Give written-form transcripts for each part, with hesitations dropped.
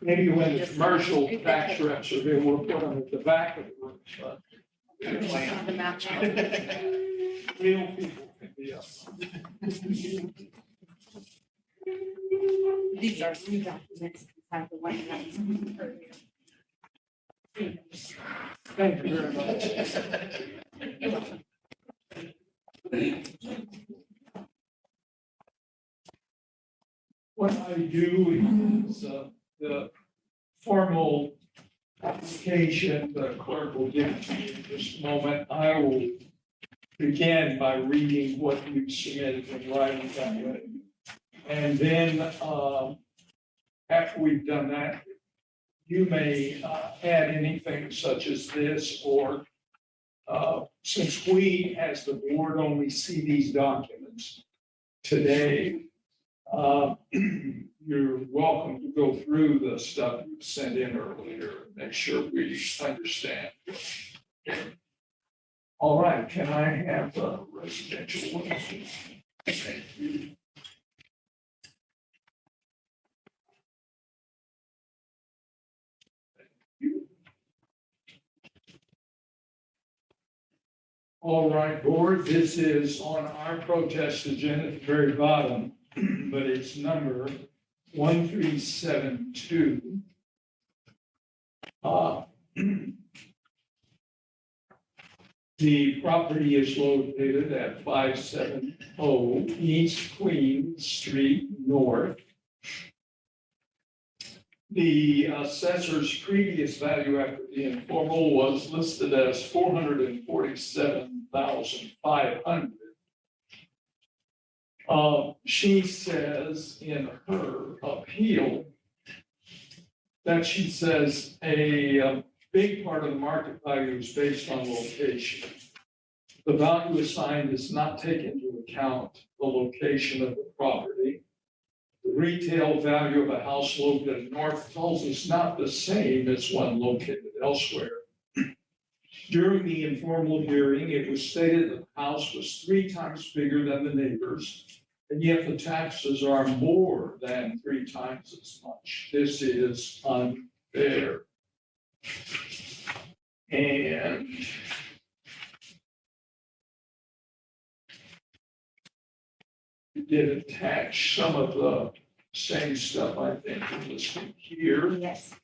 Maybe when the commercial tax reps are here, we'll put them at the back of the room, but On the map now. real people can be up. These are new documents, like the one that was earlier. Thank you very much. You're welcome. What I do is the formal application, the clerk will give it to me in this moment. I will begin by reading what you submitted in writing that way. And then after we've done that, you may add anything such as this, or since we, as the board, only see these documents today, you're welcome to go through the stuff you sent in earlier, make sure we understand. All right, can I have a residential one? Thank you. All right, board, this is on our protest agenda at the very bottom, but it's number 1372. The property is located at 570 East Queen Street North. The assessor's previous value after the informal was listed as $447,500. She says in her appeal that she says a big part of the market value is based on location. The value assigned does not take into account the location of the property. The retail value of a house located in North Tulsa is not the same as one located elsewhere. During the informal hearing, it was stated that the house was 3 times bigger than the neighbors, and yet the taxes are more than 3 times as much. This is unfair. And we did attach some of the same stuff, I think, listed here. Yes.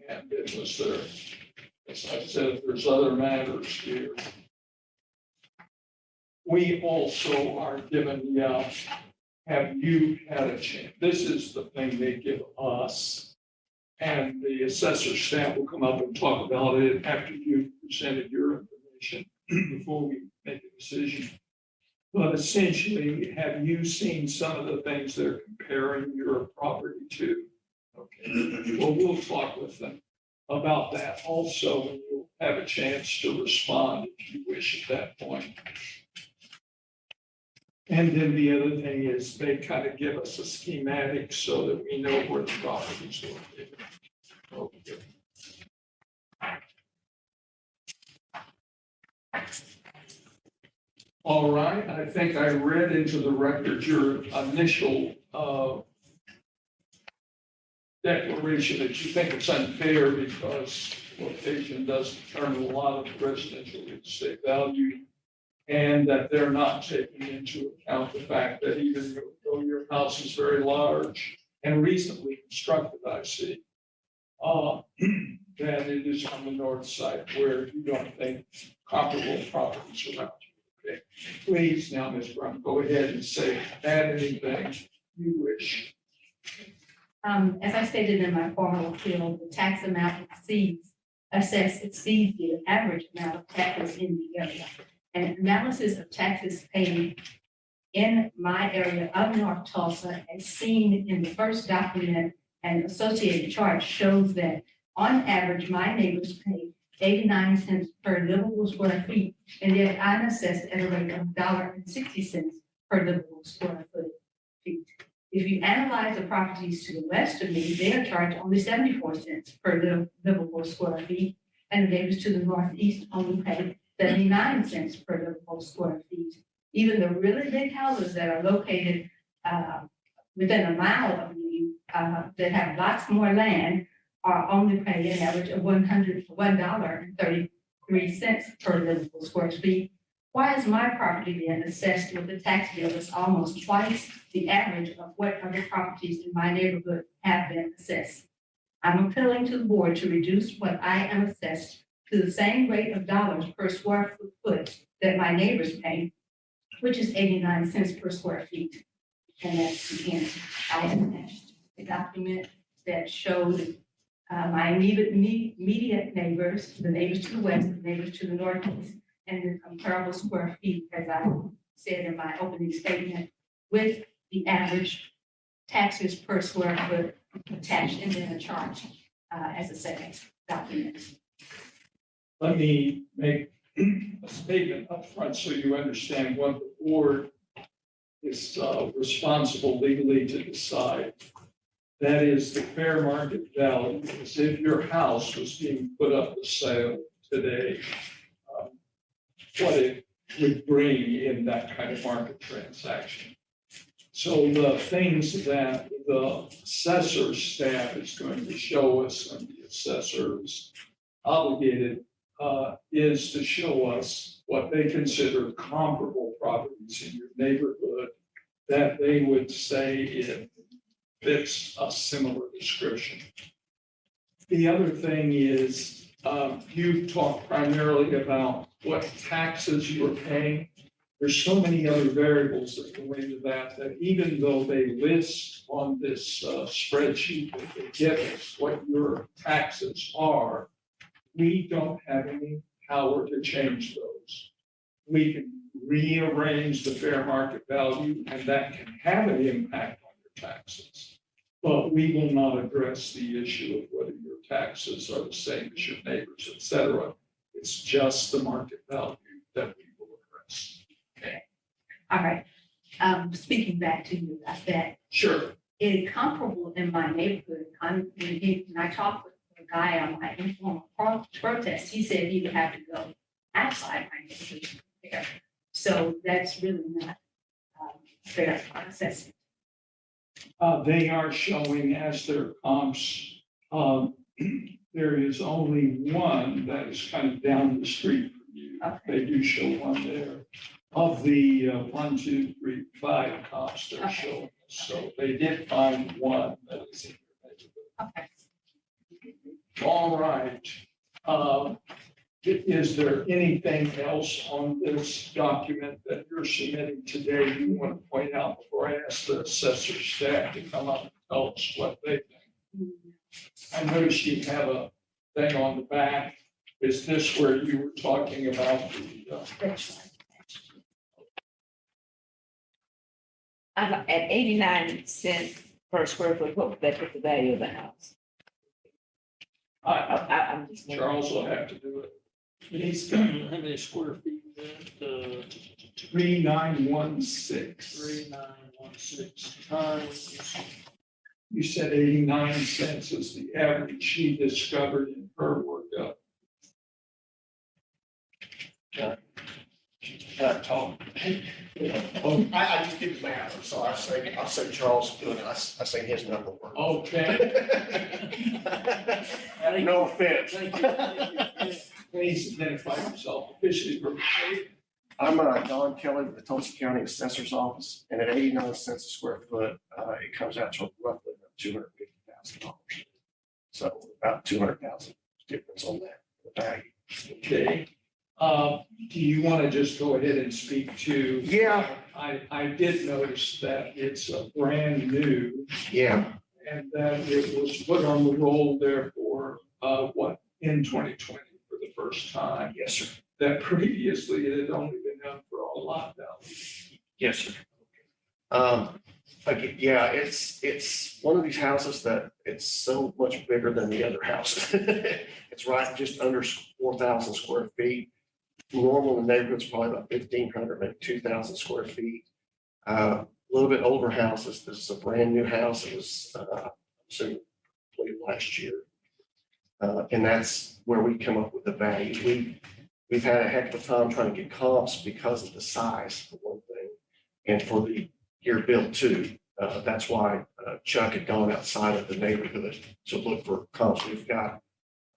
And it was there, as I said, there's other matters here. We also are given, have you had a chance? This is the thing they give us. And the assessor staff will come up and talk about it after you've presented your information before we make a decision. But essentially, have you seen some of the things they're comparing your property to? Okay, well, we'll talk with them about that also, and you'll have a chance to respond if you wish at that point. And then the other thing is they kind of give us a schematic so that we know where the properties are located. Okay. All right, I think I read into the record your initial declaration that you think it's unfair because location does determine a lot of residential real estate value, and that they're not taking into account the fact that even though your house is very large and recently constructed, I see, that it is on the north side where you don't think comparable properties around you. Okay, please now, Ms. Brown, go ahead and say, add anything you wish. As I stated in my formal appeal, the tax amount exceeds the average amount of taxes in the area. An analysis of taxes paid in my area of North Tulsa, as seen in the first document and associated chart, shows that on average, my neighbors pay 89 cents per livable square feet, and yet I'm assessed at a rate of $1.60 per livable square feet. If you analyze the properties to the west of me, they are charged only 74 cents per livable square feet, and the neighbors to the northeast only pay 79 cents per livable square feet. Even the really big houses that are located within a mile of me that have lots more land are only pay an average of $101.33 per livable square feet. Why is my property being assessed with a tax bill that's almost twice the average of what other properties in my neighborhood have been assessed? I'm appealing to the board to reduce what I am assessed to the same rate of dollars per square foot that my neighbors pay, which is 89 cents per square feet. And that's the end. I attached a document that showed my immediate neighbors, the neighbors to the west, the neighbors to the northeast, and the comparable square feet, as I said in my opening statement, with the average taxes per square foot attached and then a chart as a second document. Let me make a statement up front so you understand what the board is responsible legally to decide. That is the fair market value. As if your house was being put up for sale today, what it would bring in that kind of market transaction. So the things that the assessor staff is going to show us, and the assessor is obligated, is to show us what they consider comparable properties in your neighborhood that they would say it fits a similar description. The other thing is, you talked primarily about what taxes you are paying. There's so many other variables that go into that, that even though they list on this spreadsheet that they give us what your taxes are, we don't have any power to change those. We can rearrange the fair market value, and that can have an impact on your taxes. But we will not address the issue of whether your taxes are the same as your neighbors, et cetera. It's just the market value that we will address. Okay. All right. Speaking back to you about that. Sure. It's comparable in my neighborhood. When I talked with a guy on my informal protest, he said he would have to go outside my neighborhood there. So that's really not fair assessment. They are showing as their comps, there is only one that is kind of down the street from you. Okay. They do show one there. Of the 1, 2, 3, 5 comps they're showing. So they did find one that is in your neighborhood. Okay. All right. Is there anything else on this document that you're submitting today you want to point out before I ask the assessor staff to come up and tell us what they think? I noticed you have a thing on the back. Is this where you were talking about the? That's right. At 89 cents per square foot, what would that put the value of the house? I'm just. Charles will have to do it. He's got how many square feet is that? 3916. 3916 times. You said 89 cents is the average she discovered in her workup. Talk. I just did the math, so I say Charles doing it, I say his number works. Okay, No offense. please identify yourself officially. I'm Don Kelly with the Tulsa County Assessor's Office, and at 89 cents a square foot, it comes out to roughly $250,000. So about 200,000 difference on that value. Okay. Do you want to just go ahead and speak to? Yeah. I did notice that it's a brand new Yeah. and that it was put on the roll there for in 2020 for the first time. Yes, sir. That previously it had only been done for a lot value. Yes, sir. Again, yeah, it's one of these houses that it's so much bigger than the other houses. It's right just under 4,000 square feet. Normal in the neighborhood's probably about 1,500, maybe 2,000 square feet. A little bit older houses. This is a brand new house. It was completed last year. And that's where we come up with the values. We've had a heck of a time trying to get comps because of the size, for one thing, and for the year built too. That's why Chuck had gone outside of the neighborhood to look for comps. We've got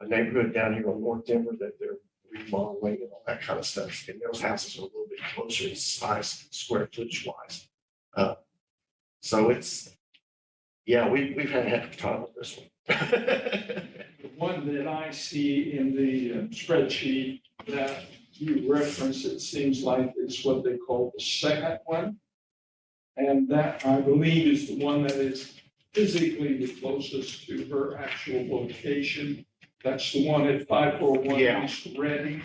a neighborhood down here on North Denver that they're remodeling and all that kind of stuff. And those houses are a little bit closer in size, square footage wise. So it's, yeah, we've had a heck of a time with this one. The one that I see in the spreadsheet that you reference, it seems like it's what they call the second one. And that, I believe, is the one that is physically the closest to her actual location. That's the one at 541 Yeah. East Reading.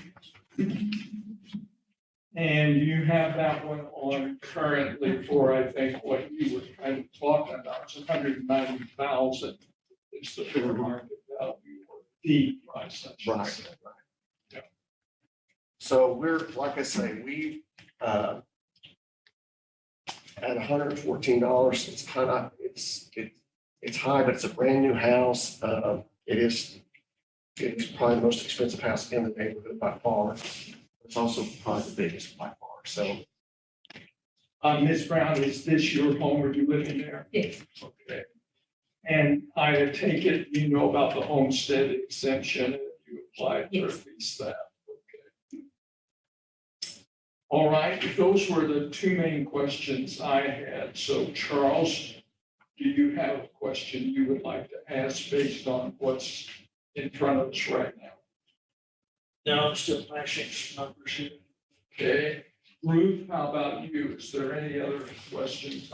And you have that one on currently for, I think, what you were kind of talking about, it's 190,000 is the fair market value or the price. I should Right, say. right. Yeah. So we're, like I say, we, at $114, it's kind of, it's high, but it's a brand new house. It's probably the most expensive house in the neighborhood by far. It's also probably the biggest by far, so. Ms. Brown, is this your home? Are you living there? Yes, Okay. And I take it you know about the homestead exemption and you applied for Yes. at least that. Okay. All right, those were the two main questions I had. So Charles, do you have a question you would like to ask based on what's in front of us right now? now I'm still matching some numbers here. Okay, Ruth, how about you? Is there any other questions?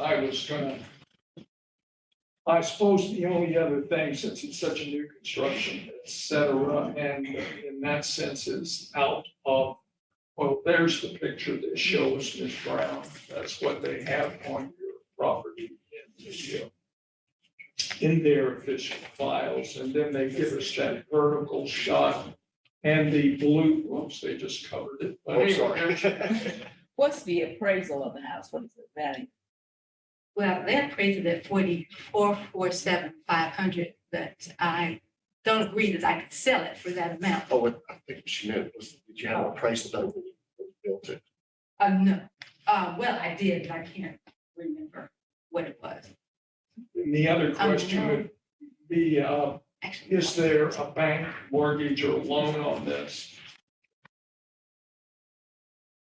I suppose the only other thing, since it's such a new construction, et cetera, and in that sense is out of, well, there's the picture that shows Ms. Brown. That's what they have on your property in their official files. And then they give us that vertical shot and the blue, oops, they just covered it. But Oh, anyway, sorry. What's the appraisal of the house? What is it value? well, they appraised it at 44,47,500, but I don't agree that I could sell it for that amount. Oh, what I think what she meant was, did you have an appraisal done when you built it? No, well, I did, but I can't remember what it was. and the other question would be, Actually, is there a bank mortgage or loan on this?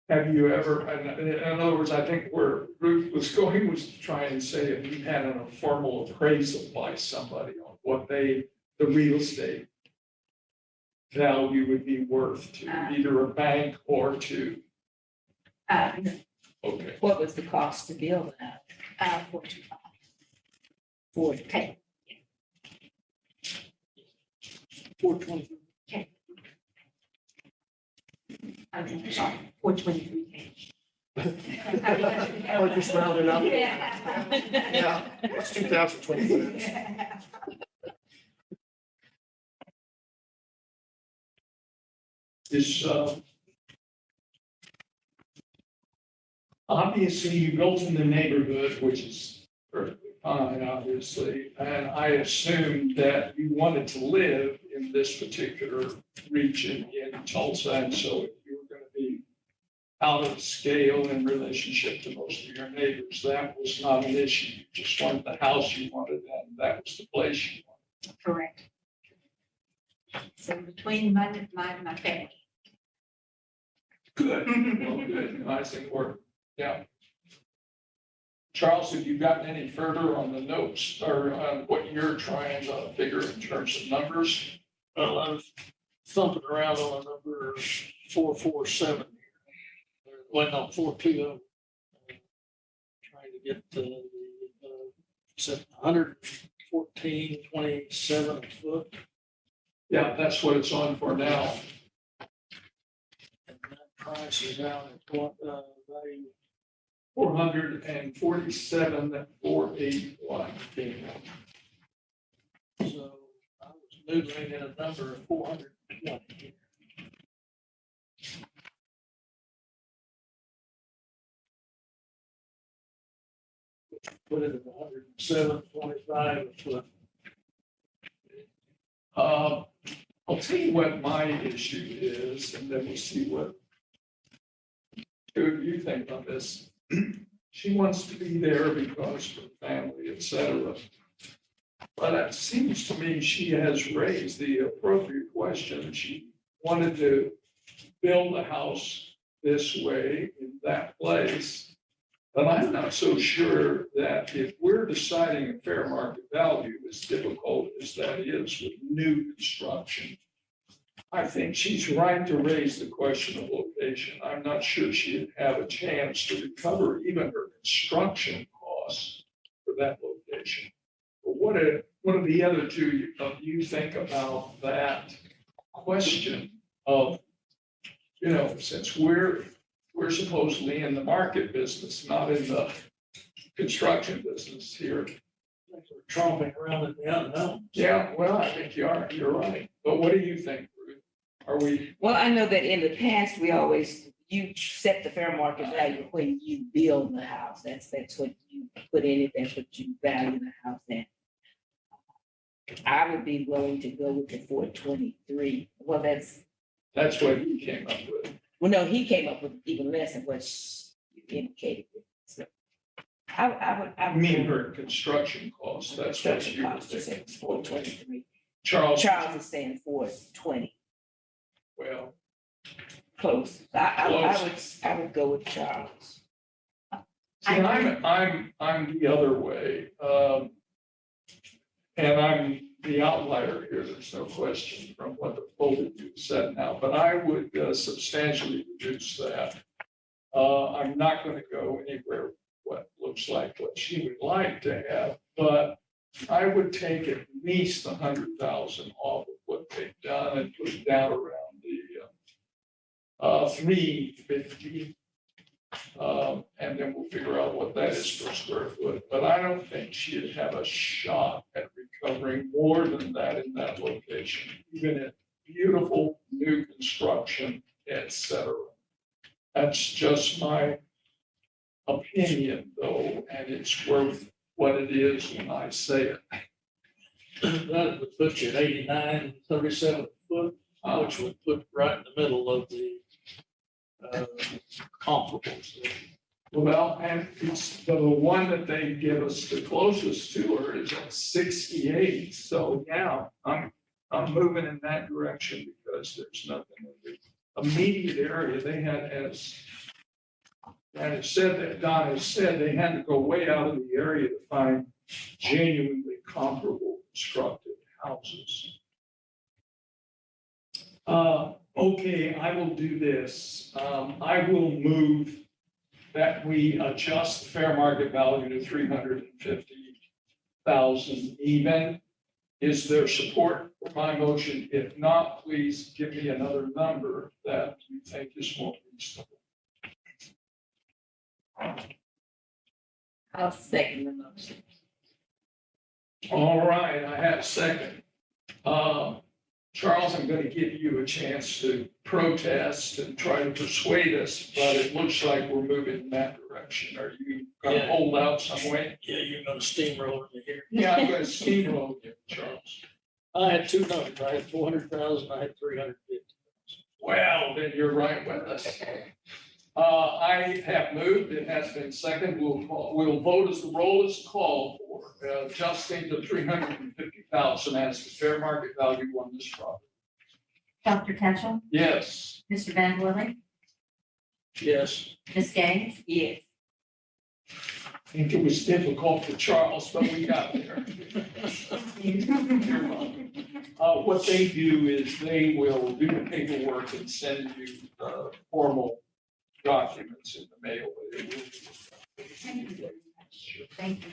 Have you ever, in other words, I think where Ruth was going was to try and say if you had a formal appraisal by somebody on what the real estate value would be worth to either a bank or to, no, okay. What was the cost to build the house? 425. $40,000. Okay, 420. okay. I'm sorry, 423. Oh, just rounding up. Yeah. Yeah, it's 2020. Is, obviously you built in the neighborhood, which is perfectly fine, obviously. And I assumed that you wanted to live in this particular region in Tulsa. And so if you were going to be out of scale in relationship to most of your neighbors, that was not an issue. You just wanted the house you wanted, and that was the place you wanted. Correct. So between my family. Good. Well, good. Nice and work. Yeah. Charles, have you gotten any further on the notes or on what you're trying to figure in terms of numbers? Well, I was thumping around on a number 447 here. Well, no, 420. Trying to get the 114.27 a foot. Yeah, that's what it's on for now. And that price is out at what value? 447,481. So I was noodling in a number of 420. Put it at 107.25 a foot. I'll tell you what my issue is, and then we'll see what two of you think on this. She wants to be there because of her family, et cetera. But it seems to me she has raised the appropriate question. She wanted to build a house this way in that place. But I'm not so sure that if we're deciding a fair market value, as difficult as that is with new construction, I think she's right to raise the question of location. I'm not sure she'd have a chance to recover even her construction costs for that location. But what do the other two of you think about that question of, since we're supposedly in the market business, not in the construction business here. Tromping around in the unknown. Yeah, well, I think you're right. But what do you think, Ruth? Are we, Well, I know that in the past, you set the fair market value when you build the house. That's what you put in it, that's what you value the house at. I would be willing to go with the 423. Well, that's what he came up with. well, no, he came up with even less than what you indicated. So I would. I mean, her construction costs, that's what Construction you were cost, you said thinking. it's 423. Charles, Charles is saying 420, well, close. I would go with Charles. see, I'm the other way. And I'm the outlier here, there's no question from what the both of you said now, but I would substantially reduce that. I'm not going to go anywhere what looks like what she would like to have, but I would take at least 100,000 off of what they've done and put it down around the 350. And then we'll figure out what that is per square foot. But I don't think she'd have a shot at recovering more than that in that location, even at beautiful new construction, et cetera. That's just my opinion, though, and it's worth what it is when I say it. That would put you at 89, 37 foot, which would put right in the middle of the comparables. Well, and it's the one that they give us the closest to her is at 68. So yeah, I'm moving in that direction because there's nothing in the immediate area. They had Don has said, they had to go way out of the area to find genuinely comparable constructed houses. Okay, I will do this. I will move that we adjust the fair market value to 350,000 even. Is there support for my motion? If not, please give me another number that you think is more reasonable. I'll second the motion. All right, I have a second. Charles, I'm going to give you a chance to protest and try to persuade us, but it looks like we're moving in that direction. Are you going to Yeah. hold out some way? Yeah, you're gonna steamroll me here. Yeah, I'm going to steamroll you, Charles. I had two numbers. I had 400,000, I had 350. Well, then you're right with us. I have moved, it has been seconded, we'll vote as the roll is called for, adjusting to 350,000 as the fair market value on this property. Dr. Ketchum, Yes. Mr. Van Willen, Yes. Ms. Gaines, Yes. I think it was difficult for Charles, but we got there. You're welcome. What they do is they will do the paperwork and send you formal documents in the mail. But it will be- Thank you. Thank you.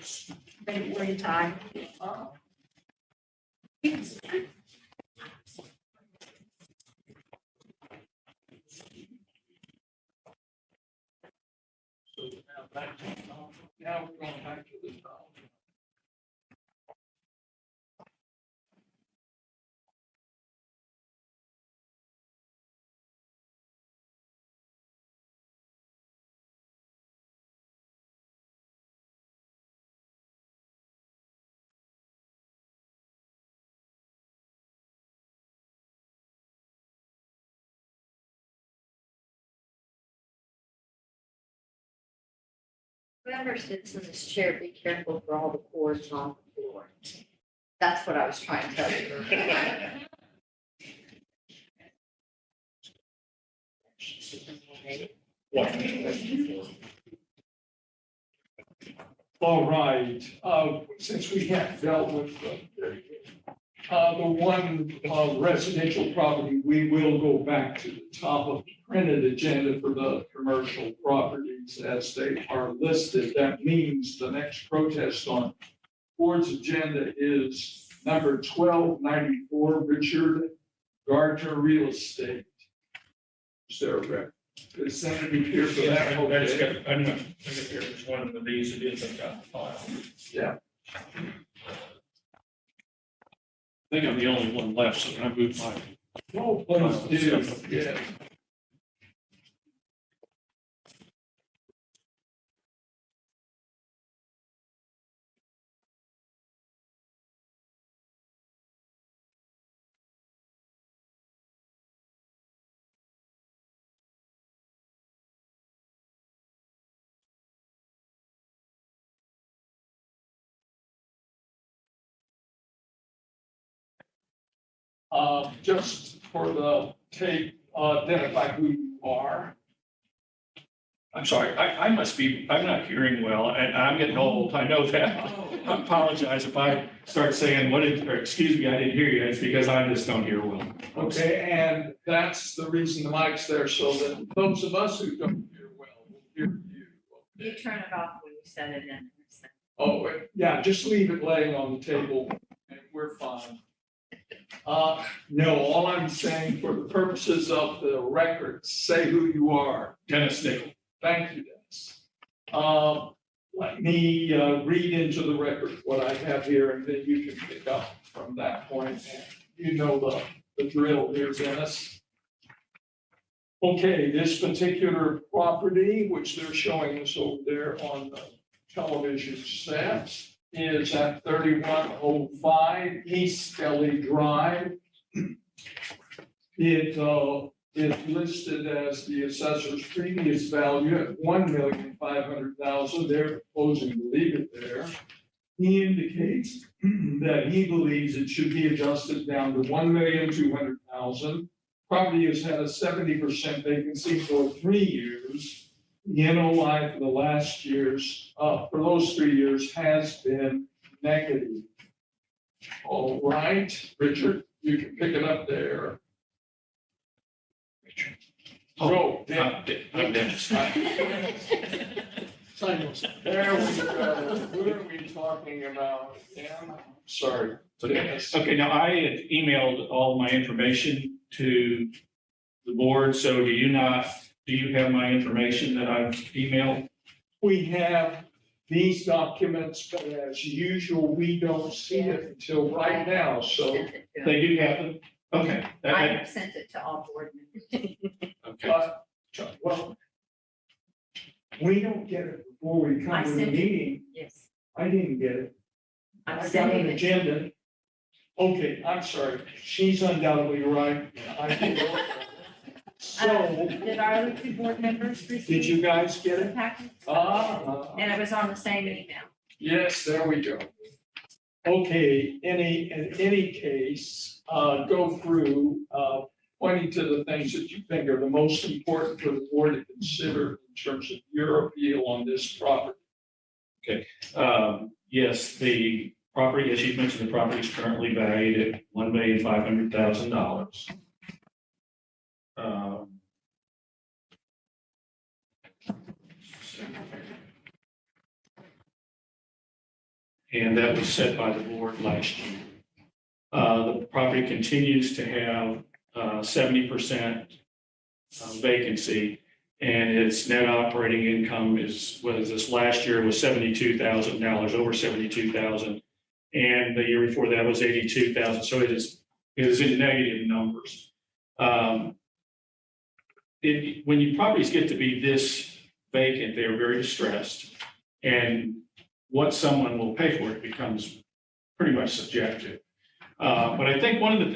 Thank you for your time. So now back to, Now we're going back to the top. Whoever sits in this chair, be careful for all the cords on the floor. That's what I was trying to tell you. All right, since we have dealt with the one residential property, we will go back to the top of the printed agenda for the commercial properties as they are listed. That means the next protest on board's agenda is number 1294, Richard Gardner Real Estate. Is there a representative here for that? I just Okay. got, I know, I got here, there's one of these, it is, I've got the file. Yeah. I think I'm the only one left, so can I move my, Oh, please do, yeah. Just for the tape, identify who you are. I'm sorry, I must be, I'm not hearing well, and I'm getting old, I know that. I apologize if I start saying, what did, or excuse me, I didn't hear you, it's because I just don't hear well. Okay, and that's the reason the mic's there, so that those of us who don't hear well will hear you. You turn it off when you set it in. Oh, yeah, just leave it laying on the table and we're fine. No, all I'm saying for the purposes of the record, say who you are. Dennis Nickel. Thank you, Dennis. Let me read into the record what I have here, and then you can pick up from that point. You know the drill here, Dennis. Okay, this particular property, which they're showing us over there on the television set, is at 3105 East Skelly Drive. It is listed as the assessor's previous value at $1,500,000. They're proposing to leave it there. He indicates that he believes it should be adjusted down to $1,200,000. Property has had a 70% vacancy for 3 years. The NOI for the last years, for those 3 years, has been negative. All right, Richard, you can pick it up there. Oh, Go, I'm Dennis. There we go. Who are we talking about? Dan? Sorry, Dennis. Okay, now I had emailed all my information to the board, so do you have my information that I've emailed? We have these documents, but as usual, we don't see it until right now, so. They do have them? Okay. I have sent it to all board members. Okay. Well, we don't get it before we come I to the sent it. meeting. Yes. I didn't get it. I'm I got sending an it. agenda. Okay, I'm sorry. She's undoubtedly right. I did. So, Did our other two board members receive? did you guys get the it? packet? And And it was on the same email. yes, there we go. Okay, in any case, go through, pointing to the things that you think are the most important for the board to consider in terms of your appeal on this property. Yes, the property, as you mentioned, the property is currently valued at $1,500,000. And that was set by the board last year. The property continues to have 70% vacancy, and its net operating income is, what is this, last year was $72,000, over $72,000. And the year before that was $82,000, so it is in negative numbers. When your properties get to be this vacant, they are very distressed, and what someone will pay for it becomes pretty much subjective. But I think one of the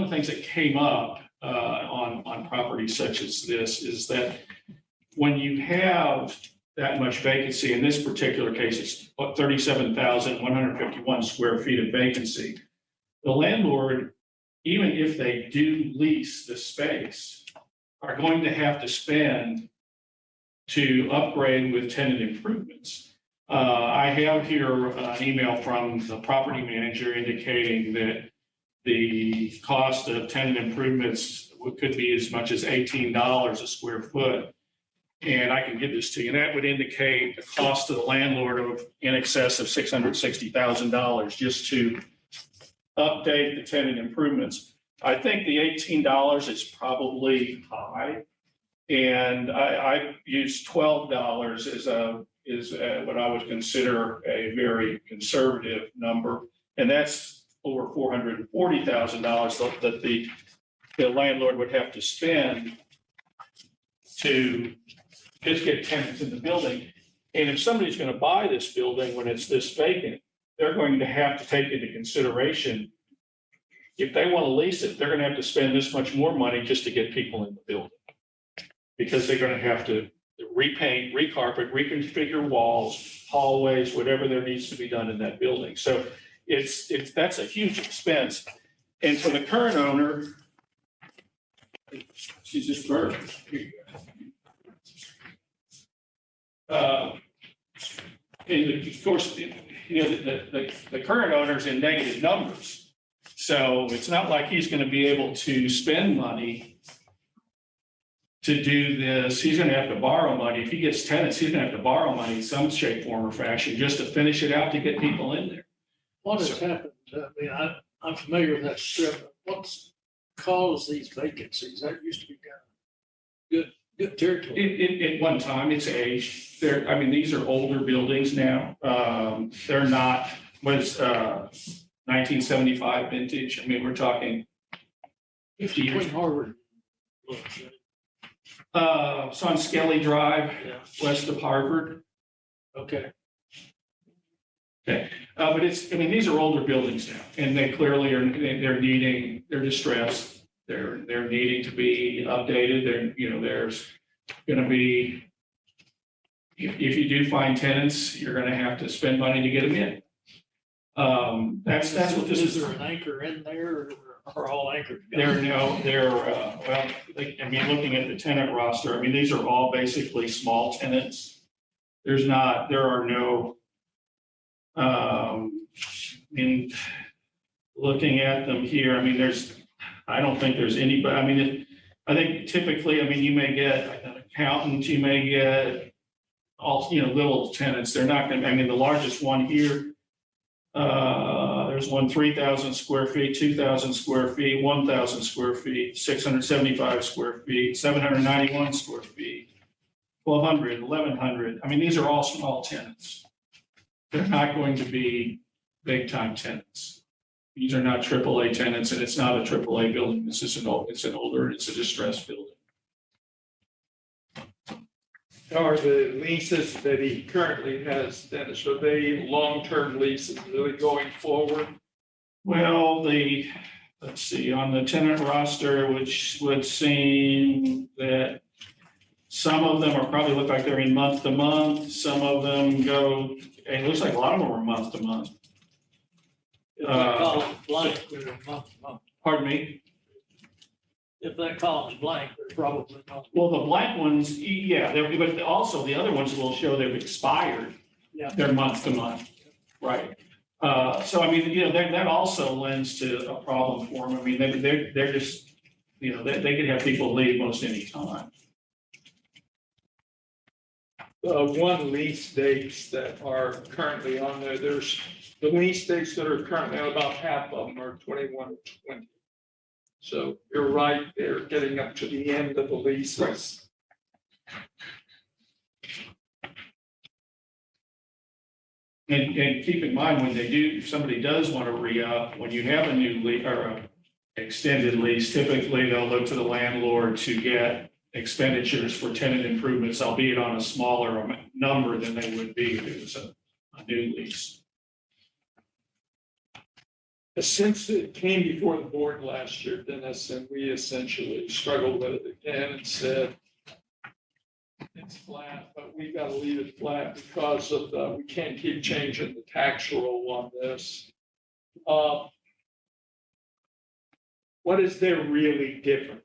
things that came up on properties such as this is that when you have that much vacancy. In this particular case, it's 37,151 square feet of vacancy. The landlord, even if they do lease the space, are going to have to spend to upgrade with tenant improvements. I have here an email from the property manager indicating that the cost of tenant improvements could be as much as $18 a square foot. And I can give this to you. And that would indicate the cost to the landlord of in excess of $660,000 just to update the tenant improvements. I think the $18 is probably high. And I use $12 is what I would consider a very conservative number. And that's over $440,000 that the landlord would have to spend to just get tenants in the building. And if somebody's going to buy this building when it's this vacant, they're going to have to take into consideration, if they want to lease it, they're going to have to spend this much more money just to get people in the building. Because they're going to have to repaint, recarpet, reconfigure walls, hallways, whatever there needs to be done in that building. So that's a huge expense. And for the current owner, she's just burned. And of course, the current owner's in negative numbers. So it's not like he's going to be able to spend money to do this. He's going to have to borrow money. If he gets tenants, he's going to have to borrow money in some shape, form, or fashion just to finish it out to get people in there. What has happened? I mean, I'm familiar with that strip. What's caused these vacancies? That used to be kind of good territory. At one time, it's aged. I mean, these are older buildings now. They're not, 1975 vintage. I mean, we're talking 50 years. Between Harvard. It's on Skelly Drive, Yeah. west of Harvard. Okay. But these are older buildings now, and they clearly they're distressed. They're needing to be updated. There's going to be, if you do find tenants, you're going to have to spend money to get them in. That's what this is. Is there an anchor in there or all anchored? Looking at the tenant roster, these are all basically small tenants. There are no, looking at them here, I don't think there's anybody, I think typically, you may get an accountant, you may get all, little tenants. They're not going to, the largest one here, there's one 3,000 square feet, 2,000 square feet, 1,000 square feet, 675 square feet, 791 square feet, 1,200, 1,100. These are all small tenants. They're not going to be big time tenants. These are not AAA tenants, and it's not a AAA building. It's an older, it's a distressed building. Are the leases that he currently has, Dennis, are they long-term leases really going forward? Well, let's see, on the tenant roster, which would seem that some of them are probably look like they're in month to month. Some of them go, it looks like a lot of them are month to month. If that column's blank, they're month to month. Pardon me? If that column's blank, they're probably not. Well, the blank ones, yeah, but also the other ones will show they've expired. Yeah. They're month to month, right? So that also lends to a problem for them. They're just, they could have people leave most any time. One lease dates that are currently on there, there's the lease dates that are currently on, about half of them are 21 and 20. So you're right, they're getting up to the end of the leases. And keep in mind, when if somebody does want to re-up, when you have a new lease or an extended lease, typically they'll look to the landlord to get expenditures for tenant improvements, albeit on a smaller number than they would be if it was a new lease. Since it came before the board last year, Dennis, and we essentially struggled with it again and said, it's flat, but we gotta leave it flat because of the, we can't keep changing the tax rule on this. What is there really different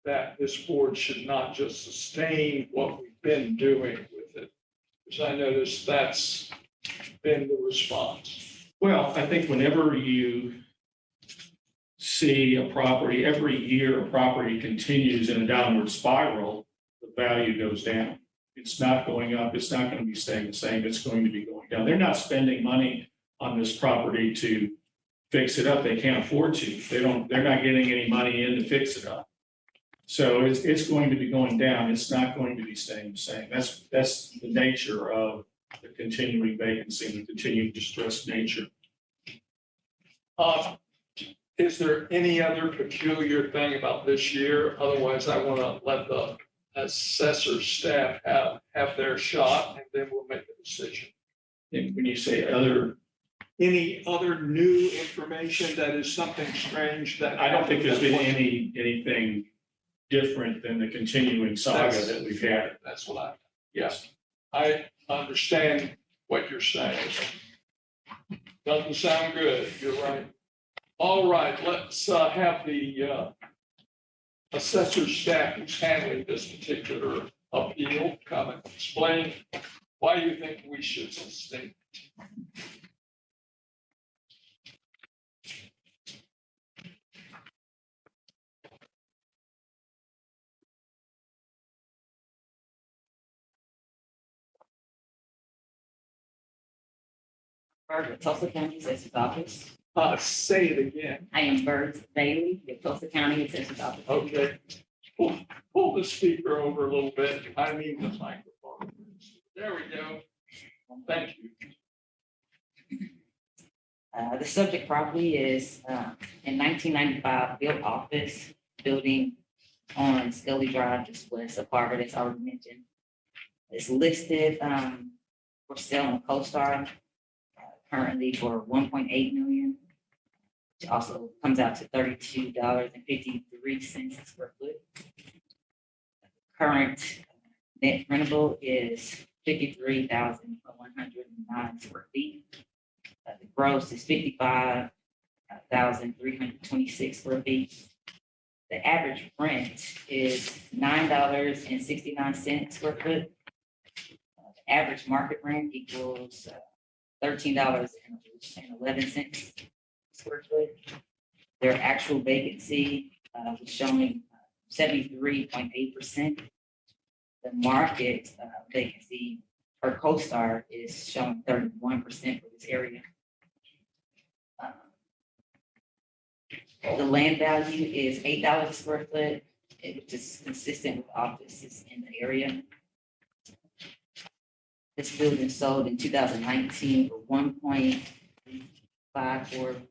that this board should not just sustain what we've been doing with it? Because I noticed that's been the response. Well, I think whenever you see a property, every year a property continues in a downward spiral, the value goes down. It's not going up. It's not going to be staying the same. It's going to be going down. They're not spending money on this property to fix it up. They can't afford to. They're not getting any money in to fix it up. So it's going to be going down. It's not going to be staying the same. That's the nature of the continuing vacancy and the continuing distressed nature. Is there any other peculiar thing about this year? Otherwise, I want to let the assessor staff have their shot, and then we'll make a decision. And when you say Any other new information that is something strange that? I don't think there's been anything different than the continuing saga that we've had. That's what yes, I understand what you're saying. Doesn't sound good, you're right. All right, let's have the assessor staff who's handling this particular appeal come and explain why you think we should sustain it. Bird, Tulsa County Assessor's Office. Say it again. I am Bird Bailey, the Tulsa County Assessor's Office. Okay. Pull the speaker over a little bit. I mean the microphone. There we go. Thank you. The subject property is in 1995 built office building on Scully Drive, just west of Harvard, as already mentioned. It's listed for sale on CoStar currently for $1.8 million. Which also comes out to $32.53 a square foot. Current net rentable is 53,109 square feet. The gross is 55,326 square feet. The average rent is $9.69 square foot. The average market rent equals $13.11 square foot. Their actual vacancy was showing 73.8%. The market vacancy per CoStar is showing 31% for this area. The land value is $8 a square foot, which is consistent with offices in the area. This building sold in 2019 for $1.54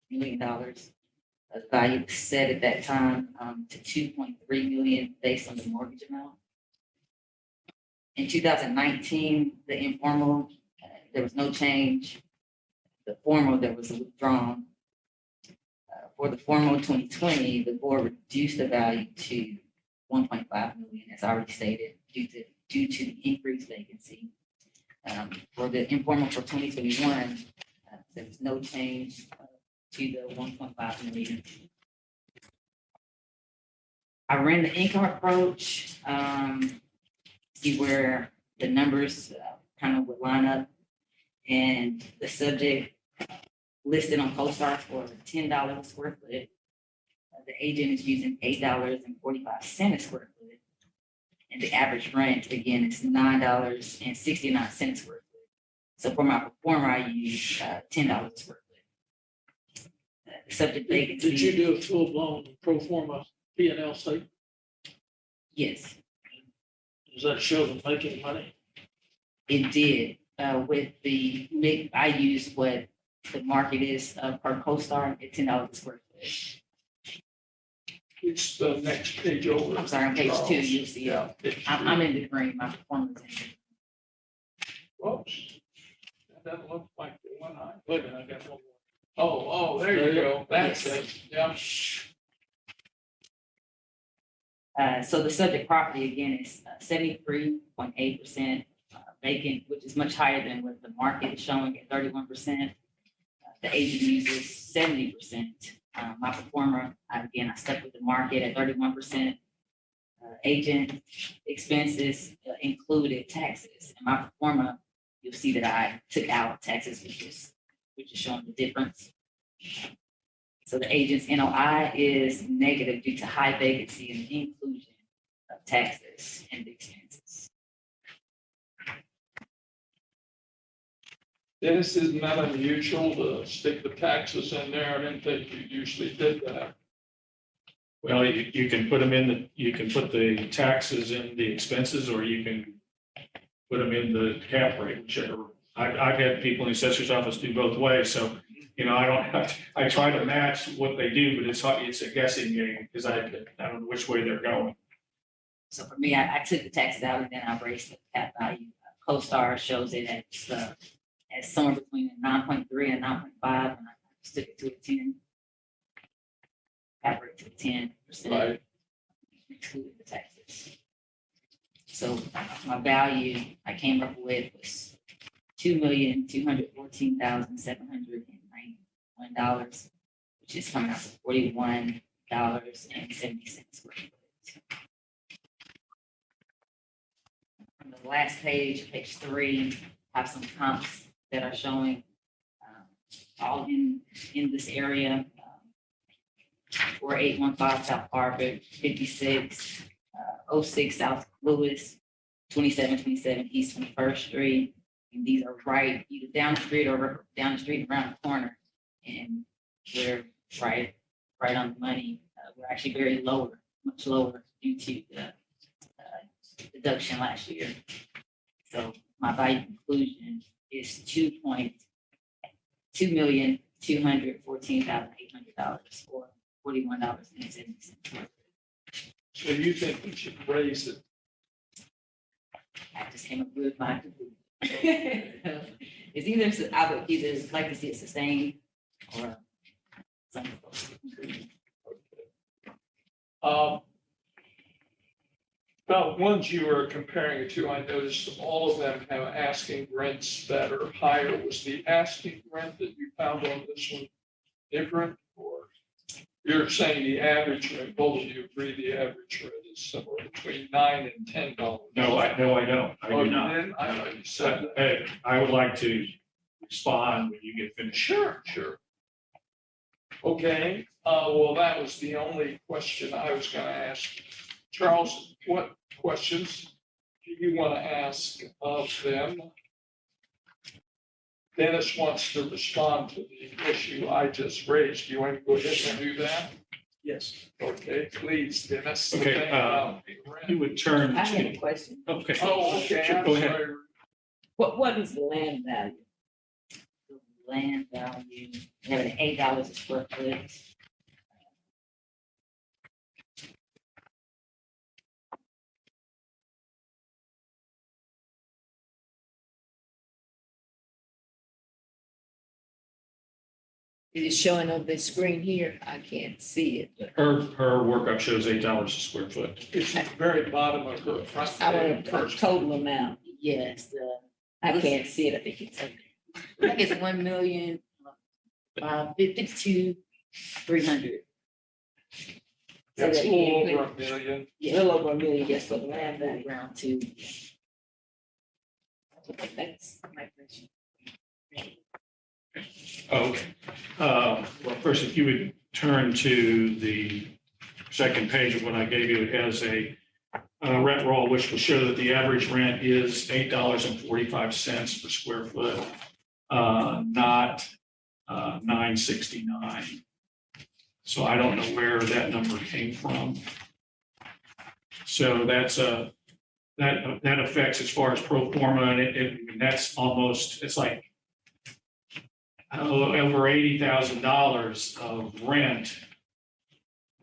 million. The value was set at that time to $2.3 million based on the mortgage amount. In 2019, the informal, there was no change. The formal, there was a withdrawn. For the formal 2020, the board reduced the value to $1.5 million, as already stated, due to the increased vacancy. For the informal for 2021, there was no change to the $1.5 million. I ran the income approach, see where the numbers kind of would line up, and the subject listed on CoStar for $10 a square foot. The agent is using $8.45 a square foot. And the average rent, again, is $9.69 a square foot. So for my performer, I use $10 a square foot. The subject vacancy. Did you do a full-blown pro forma P&L statement? Yes, Does that show them making money? it did. With the big, I used what the market is per CoStar at $10 a square foot. It's the next page over. I'm sorry, on page 2, you'll see it. Yeah. I'm in the green, my performance. Whoops. That looks like the one wait a minute, I got one more. Oh, there you go. That's it. Yeah. So the subject property again is 73.8% vacant, which is much higher than what the market is showing at 31%. The agent uses 70%. My performer, I stuck with the market at 31%. Agent expenses included taxes. And my performer, you'll see that I took out taxes, which is showing the difference. So the agent's NOI is negative due to high vacancy and the inclusion of taxes and the expenses. Dennis, isn't that unusual to stick the taxes in there? I didn't think you usually did that. Well, you can put them you can put the taxes in the expenses, or you can put them in the cap rate, whichever. I've had people in the assessor's office do both ways, so, I try to match what they do, but it's a guessing game, because I don't know which way they're going. So for me, I took the taxes out and then I raised the cap value. CoStar shows it at somewhere between a 9.3 and 9.5, and I stuck it to a 10. Cap rate to 10%. Right. Excluding the taxes. So my value I came up with was $2,214,791, which is coming out to $41.70 per foot. On the last page, page 3, have some comps that are showing all in this area. 4815 South Harvard, 56, 06 South Lewis, 2727 East 21st Street. And these are right either down the street or down the street and around the corner. And we're right on the money. We're actually very lower, much lower due to the deduction last year. So my value conclusion is $2,214,800 or $41.70. So you think we should raise it? I just came up with my conclusion. It's I would either like to see it sustained or something. About the ones you were comparing it to, I noticed all of them have asking rents that are higher. Was the asking rent that you found on this one different, or you're saying the average rent? Both of you agree the average rent is somewhere between $9 and $10? No, I don't. I Oh, do you not. didn't? I know you said that. Hey, I would like to respond when you get finished. Sure. Okay, well, that was the only question I was gonna ask. Charles, what questions do you want to ask of them? Dennis wants to respond to the issue I just raised. Do you want to go ahead and do that? Yes. Okay, please, Dennis. Okay, you would turn I had a to, question. okay. Oh, okay, Sure, I'm go ahead. sorry. What is the land value? The land value, we have an $8 a square foot. Is it showing on the screen here? I can't see it, but Her workup shows $8 a square foot. It's at the very bottom of her front. I want page a first. total amount. Yes, I can't see it. I think it's. I think it's 1,052,300. That's a little over $1 million. A little over $1 million just for the land value. Round 2. That's my question. Okay. Well, first, if you would turn to the second page of what I gave you, it has a rent roll, which will show that the average rent is $8.45 per square foot, not $9.69. So I don't know where that number came from. So that's that affects as far as pro forma, and that's almost, it's like over $80,000 of rent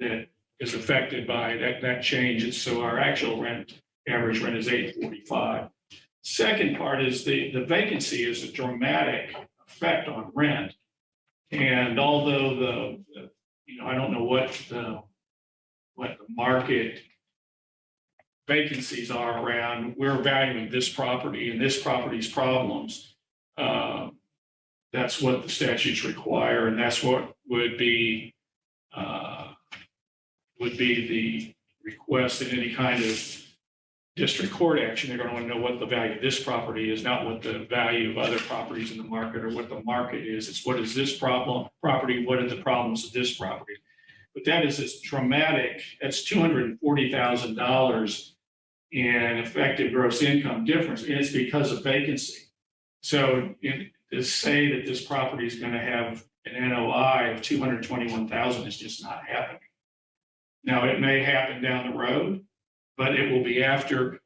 that is affected by that change. So our actual rent, average rent is $8.45. Second part is the vacancy is a dramatic effect on rent. And although I don't know what the market vacancies are around, we're valuing this property and this property's problems. That's what the statutes require, and that's what would be the request in any kind of district court action. They're going to want to know what the value of this property is, not what the value of other properties in the market or what the market is. It's what is this property, what are the problems of this property? But that is this dramatic, that's $240,000 in effective gross income difference, and it's because of vacancy. So to say that this property is going to have an NOI of 221,000 is just not happening. Now, it may happen down the road, but it will be after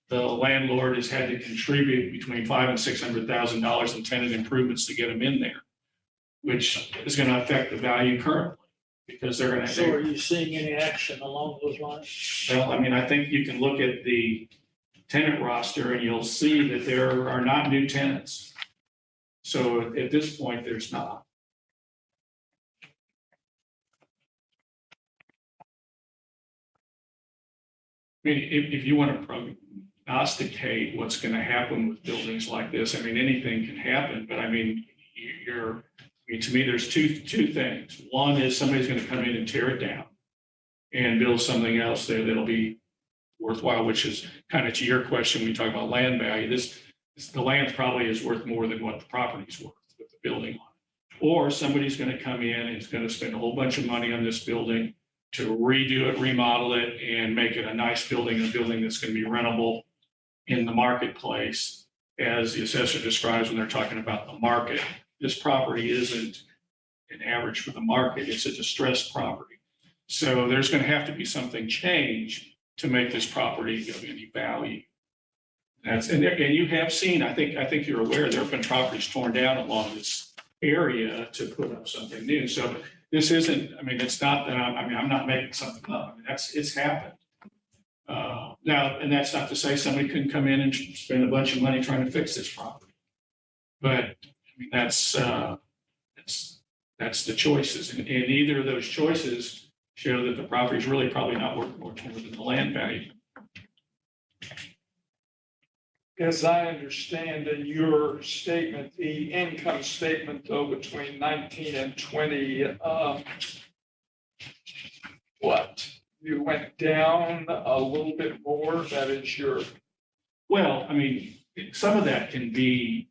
the landlord has had to contribute between $500,000 and $600,000 in tenant improvements to get them in there, which is going to affect the value currently because they're going to. So are you seeing any action along those lines? Well, I mean, I think you can look at the tenant roster and you'll see that there are not new tenants. So at this point, there's not. I mean, if you want to prognosticate what's going to happen with buildings like this, I mean, anything can happen, but I mean, to me, there's two things. One is somebody's going to come in and tear it down and build something else there that'll be worthwhile, which is kind of to your question when you talk about land value. The land probably is worth more than what the property's worth with the building on it. Or somebody's going to come in and is going to spend a whole bunch of money on this building to redo it, remodel it, and make it a nice building, a building that's going to be rentable in the marketplace, as the assessor describes when they're talking about the market. This property isn't an average for the market, it's a distressed property. So there's going to have to be something changed to make this property of any value. And you have seen, I think you're aware, there have been properties torn down along this area to put up something new. So this isn't, I mean, it's not that I'm not making something up. I mean, it's happened. Now, and that's not to say somebody couldn't come in and spend a bunch of money trying to fix this property. But I mean, that's the choices. And either of those choices show that the property is really probably not worth more than the land value. As I understand in your statement, the income statement though between 19 and 20, you went down a little bit more, that is your. Well, I mean, some of that can be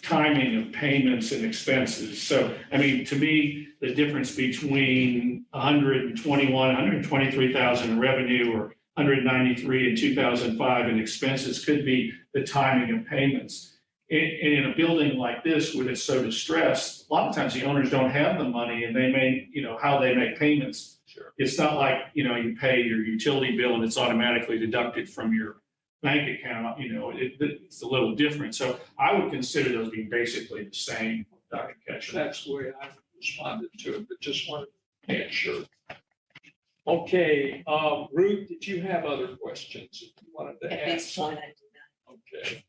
timing of payments and expenses. So, I mean, to me, the difference between 123,000 in revenue or 193 in 2005 in expenses could be the timing of payments. And in a building like this, when it's so distressed, a lot of times the owners don't have the money and they may, how they make payments. Sure. It's not like, you pay your utility bill and it's automatically deducted from your bank account, it's a little different. So I would consider those being basically the same, Dr. Ketchum. That's the way I responded to it, but just wanted to make sure. Okay, Ruth, did you have other questions that you wanted to At this ask? point, I do not. Okay.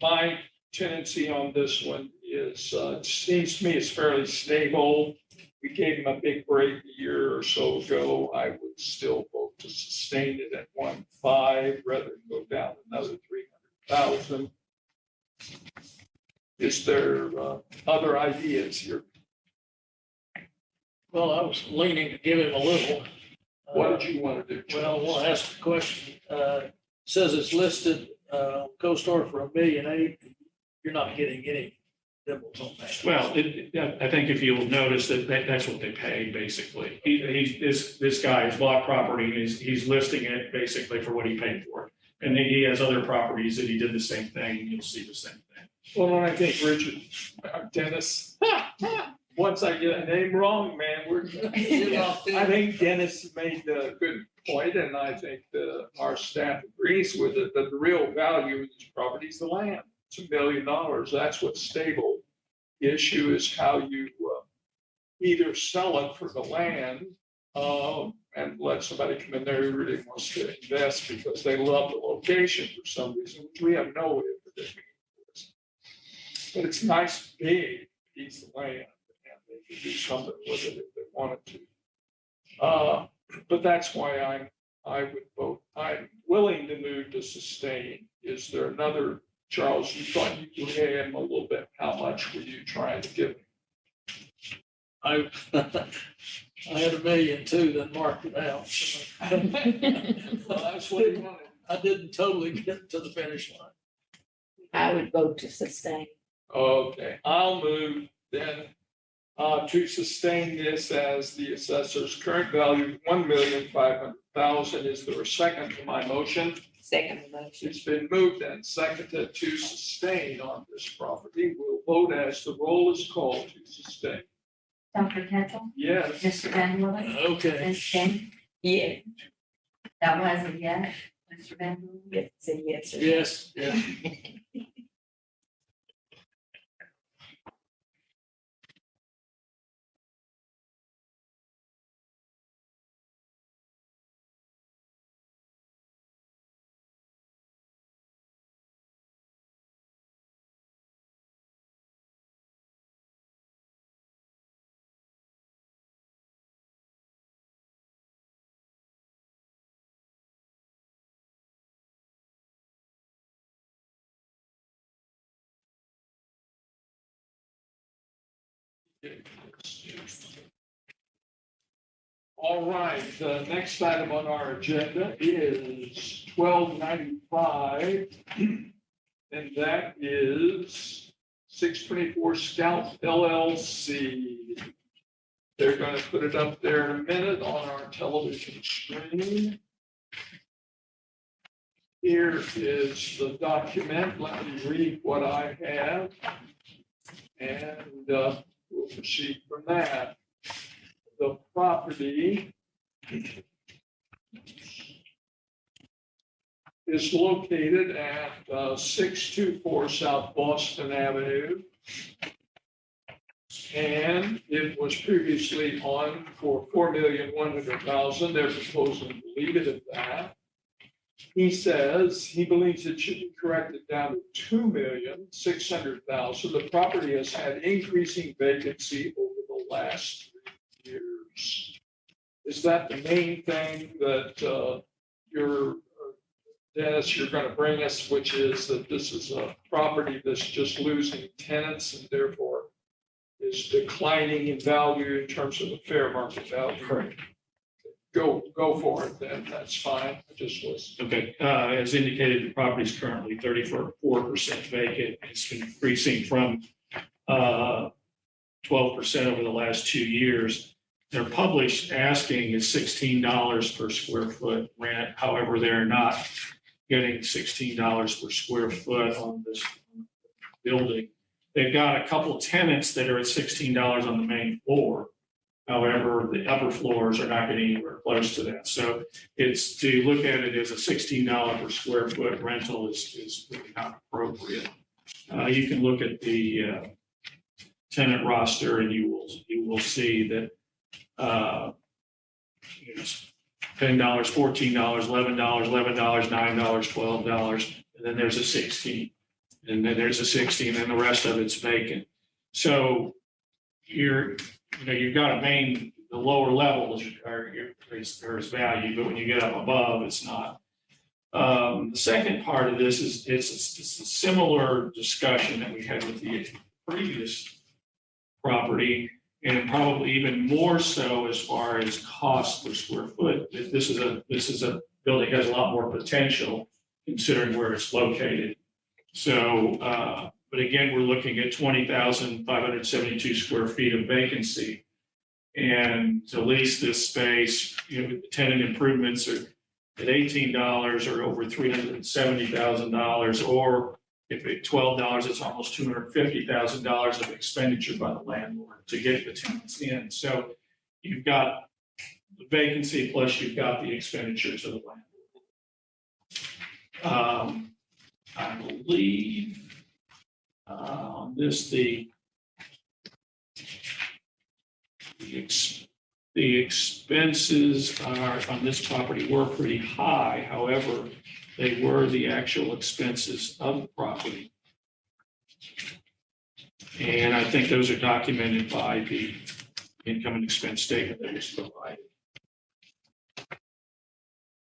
My tendency on this one is, it seems to me it's fairly stable. We gave him a big break a year or so ago. I would still vote to sustain it at 1.5 rather than go down another 300,000. Is there other ideas here? Well, I was leaning to give him a little. What did you want to do? Well, we'll ask the question. Says it's listed CoStar for $1.8 million. You're not getting any nibbles on that. Well, I think if you'll notice that's what they pay basically. This guy has bought property and he's listing it basically for what he paid for it. And then he has other properties that he did the same thing, and you'll see the same thing. Well, and I think Richard, Dennis, once I get a name wrong, man, I think Dennis made the good point, and I think our staff agrees with it, that the real value of this property is the land. It's $1 million. That's what's stable. The issue is how you either sell it for the land and let somebody come in there who really wants to invest because they love the location for some reason, which we have no way of predicting. But it's nice, big piece of land, and they could do something with it if they wanted to. But that's why I'm I would vote, I'm willing to move to sustain. Is there another, Charles, you thought you could pay him a little bit, how much were you trying to give him? I had $1 million too, then marked it out. Well, that's what he wanted. I didn't totally get to the finish line. I would vote to sustain. Okay, I'll move then to sustain this as the assessor's current value, 1,500,000. Is there a second to my motion? Second motion. It's been moved and seconded to sustain on this property. We'll vote as the roll is called to sustain. Dr. Ketchel, Yes. Mr. Van Willen, Okay. Ms. King, Yeah, that was a yes. Mr. Van Willen, yes, say yes. or no. Yes, yeah. All right, the next item on our agenda is 1295. And that is 624 Scout LLC. They're going to put it up there in a minute on our television screen. Here is the document. Let me read what I have. And we'll proceed from that. The property is located at 624 South Boston Avenue. And it was previously on for $4,100,000. They're proposing to leave it at that. He says he believes it should be corrected down to $2,600,000. The property has had increasing vacancy over the last 3 years. Is that the main thing that Dennis, you're going to bring us, which is that this is a property that's just losing tenants and therefore is declining in value in terms of the fair market value? Correct. Go for it then, that's fine. I just was. Okay, as indicated, the property is currently 34% vacant. It's been increasing from 12% over the last 2 years. Their published asking is $16 per square foot rent. However, they're not getting $16 per square foot on this building. They've got a couple tenants that are at $16 on the main floor. However, the upper floors are not getting anywhere close to that. So it's to look at it as a $16 per square foot rental is really not appropriate. You can look at the tenant roster and you will see that it's $10, $14, $11, $9, $12, and then there's a 16, and then there's a 16, and the rest of it's vacant. So you've got the lower levels there's value, but when you get up above, it's not. The second part of this is it's a similar discussion that we had with the previous property, and probably even more so as far as cost per square foot. This is a building that has a lot more potential considering where it's located. So, but again, we're looking at 20,572 square feet of vacancy. And to lease this space, the tenant improvements are at $18 or over $370,000, or if it's $12, it's almost $250,000 of expenditure by the landlord to get the tenants in. So you've got the vacancy plus you've got the expenditures of the landlord. I believe on this, the expenses are on this property were pretty high. However, they were the actual expenses of the property. And I think those are documented by the income and expense statement that was provided.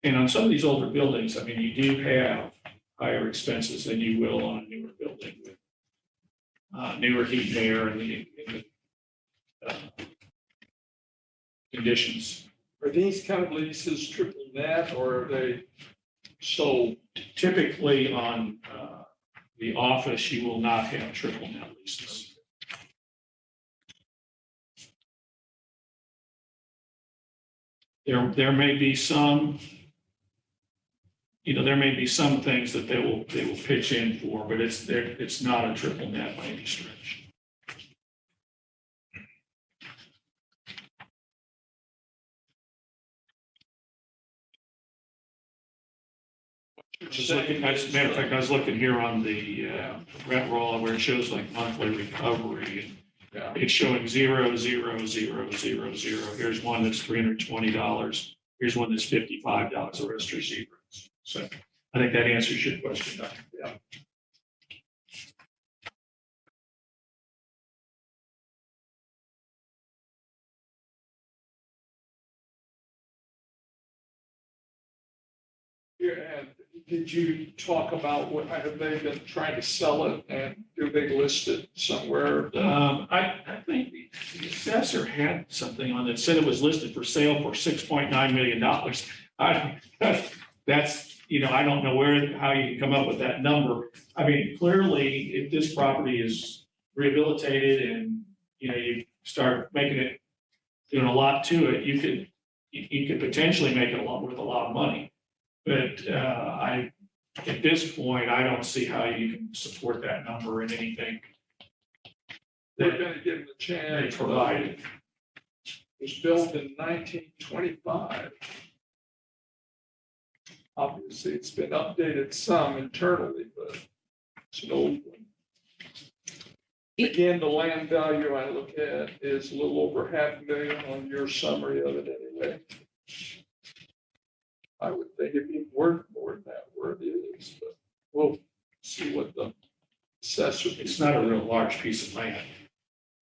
And on some of these older buildings, I mean, you do have higher expenses than you will on a newer building with newer heat and air and the conditions. Are these kind of leases triple net or are they sold? Typically on the office, you will not have triple net leases. There may be some, there may be some things that they will pitch in for, but it's not a triple net by any stretch. As a matter of fact, I was looking here on the rent roll where it shows like monthly recovery. Yeah. It's showing 0, 0, 0, 0, 0. Here's one that's $320. Here's one that's $55. The rest are zeros. So I think that answers your question, Dr. Yeah. And did you talk about what, have they been trying to sell it and do they list it somewhere? I think the assessor had something on that said it was listed for sale for $6.9 million. That's, I don't know how you can come up with that number. I mean, clearly, if this property is rehabilitated and, you start making it, doing a lot to it, you could potentially make it worth a lot of money. But at this point, I don't see how you can support that number in anything They're gonna give them a they chance. provided. It was built in 1925. Obviously, it's been updated some internally, but it's an old one. Again, the land value I look at is a little over $500,000 on your summary of it anyway. I would think it'd be worth more than that where it is, but we'll see what the assessor. It's not a real large piece of land.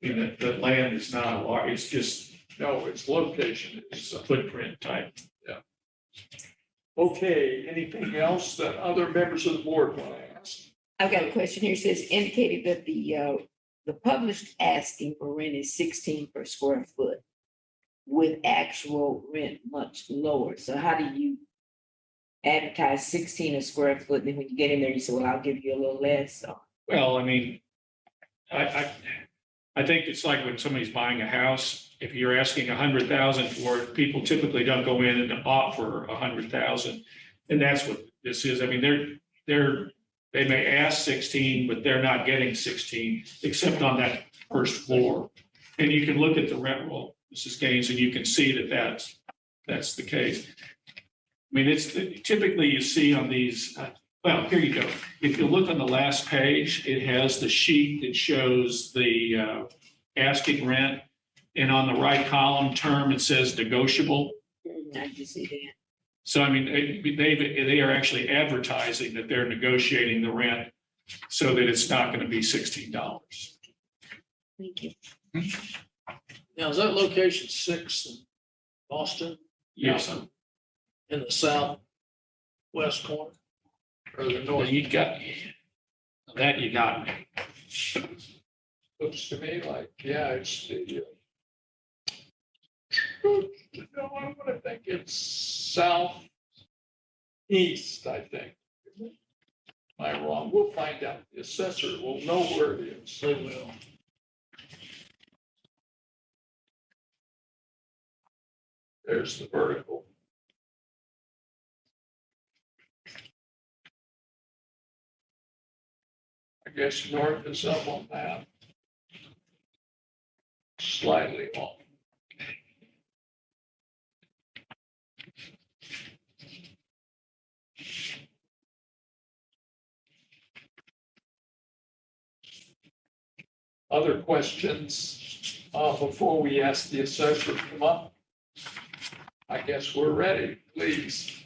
I mean, the land is not a large, it's just No, its location it's is. a footprint type. Okay, anything else that other members of the board want to ask? I've got a question here. It says indicated that the published asking for rent is 16 per square foot with actual rent much lower. So how do you advertise 16 a square foot? And then when you get in there, you say, well, I'll give you a little less. Or Well, I mean, I think it's like when somebody's buying a house, if you're asking 100,000 for it, people typically don't go in and offer 100,000. And that's what this is. I mean, they may ask 16, but they're not getting 16, except on that first floor. And you can look at the rent roll, Mrs. Gaines, and you can see that that's the case. I mean, it's typically you see on these, well, here you go. If you look on the last page, it has the sheet that shows the asking rent. And on the right column term, it says negotiable. I just see that. So, I mean, they are actually advertising that they're negotiating the rent so that it's not going to be $16. Thank you. Now, is that location 6 in Boston? Yes. In the southwest corner? Or the Well, north? you got me. Looks to me like, yeah, it's the. No, I'm gonna think it's southeast, I think. Am I wrong? We'll find out. The assessor will know where it is. They will. There's the vertical. I guess north is up on that. Slightly off. Other questions before we ask the assessor to come up? I guess we're ready, please.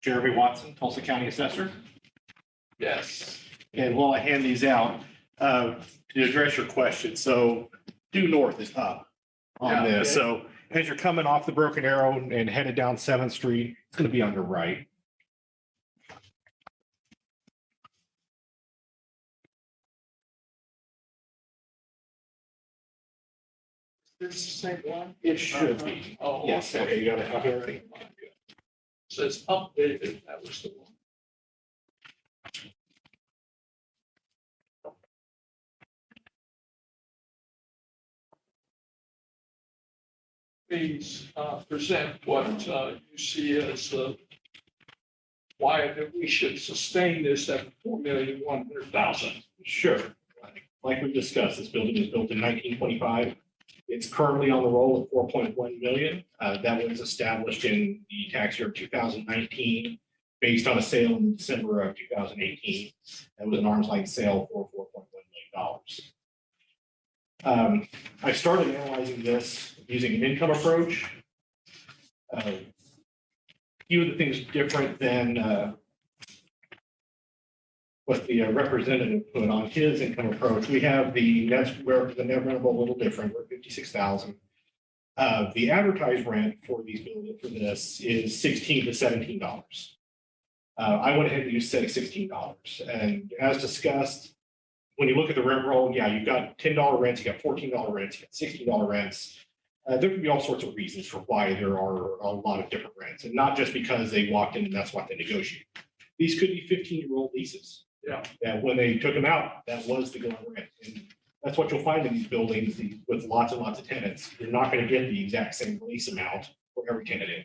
Jeremy Watson, Tulsa County Assessor. Yes. And while I hand these out, to address your question, so due north is up on Yeah, this. okay. So as you're coming off the Broken Arrow and headed down 7th Street, it's going to be on your right. It's the same one? It should be. Oh, Yes, okay, you got it up here already? Says updated, that was the one. Please present what you see as why that we should sustain this at 4,100,000. Sure. Like we discussed, this building was built in 1925. It's currently on the roll at 4.1 million. That was established in the tax year of 2019, based on a sale in December of 2018. That was an arm's length sale for $4.1 million. I started analyzing this using an income approach. A few of the things different than what the representative put on his income approach. We have the net rentable a little different. We're 56,000. The advertised rent for these buildings for this is $16 to $17. I went ahead and used $16. And as discussed, when you look at the rent roll, yeah, you've got $10 rents, you got $14 rents, you got $16 rents. There can be all sorts of reasons for why there are a lot of different rents, and not just because they walked in and that's what they negotiate. These could be 15-year-old leases. Yeah. That when they took them out, that was the going rent. And that's what you'll find in these buildings with lots and lots of tenants. You're not going to get the exact same lease amount for every tenant in.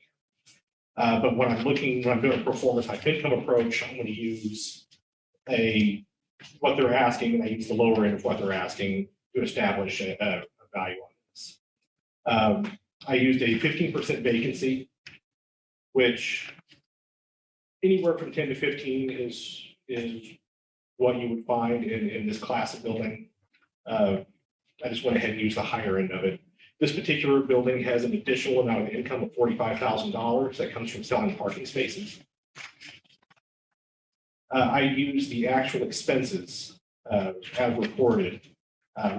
But when I'm doing a performance type income approach, I'm going to use what they're asking, and I use the lower end of what they're asking to establish a value on this. I used a 15% vacancy, which anywhere from 10 to 15 is what you would find in this class of building. I just went ahead and used the higher end of it. This particular building has an additional amount of income of $45,000 that comes from selling parking spaces. I use the actual expenses as reported,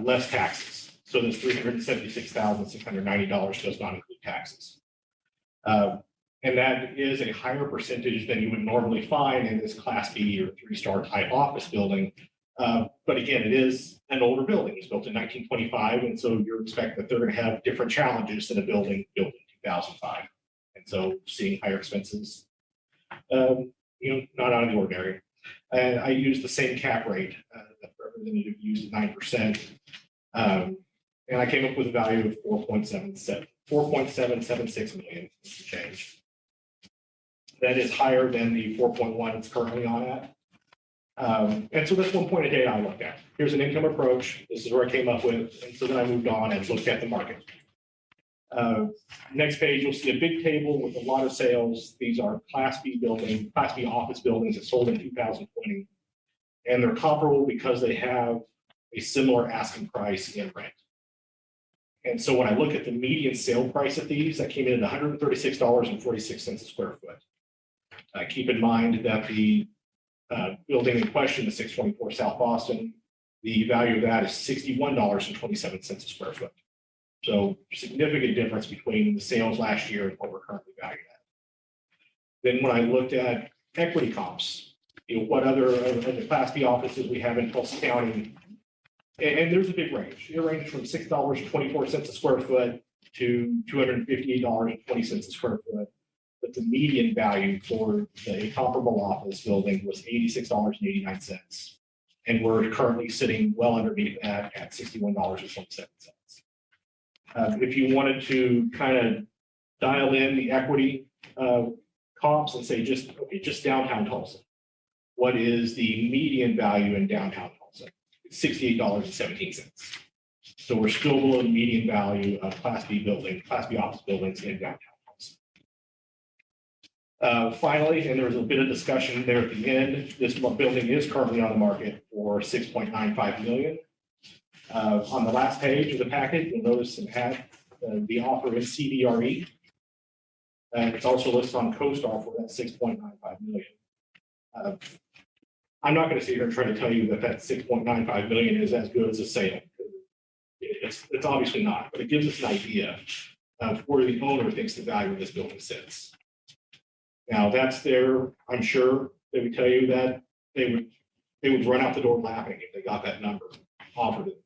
less taxes. So this $376,690 does not include taxes. And that is a higher percentage than you would normally find in this Class B or 3-star type office building. But again, it is an older building. It was built in 1925, and so you expect that they're going to have different challenges than a building built in 2005. And so seeing higher expenses, not out of the ordinary. And I used the same cap rate that the representative used at 9%. And I came up with a value of 4.776 million change. That is higher than the 4.1 it's currently on at. And so that's one point of data I looked at. Here's an income approach. This is where I came up with. And so then I moved on and looked at the market. Next page, you'll see a big table with a lot of sales. These are Class B office buildings that sold in 2020. And they're comparable because they have a similar asking price in rent. And so when I look at the median sale price of these, that came in at $136.46 a square foot. Keep in mind that the building in question, the 624 South Boston, the value of that is $61.27 a square foot. So significant difference between the sales last year and what we're currently valued at. Then when I looked at equity comps, what other of the Class B offices we have in Tulsa County, and there's a big range. It ranges from $6.24 a square foot to $258.20 a square foot. But the median value for a comparable office building was $86.89. And we're currently sitting well underneath that at $61.27. If you wanted to kind of dial in the equity comps and say just downtown Tulsa, what is the median value in downtown Tulsa? It's $68.17. So we're still below the median value of Class B office buildings in downtown Tulsa. Finally, and there was a bit of discussion there at the end, this building is currently on the market for $6.95 million. On the last page of the packet, you'll notice it had the offer is CBRE. And it's also listed on CoStar for that $6.95 million. I'm not going to sit here and try to tell you that $6.95 million is as good as a sale. It's obviously not, but it gives us an idea of where the owner thinks the value of this building sits. Now, that's their, I'm sure they would tell you that they would run out the door laughing if they got that number offered it.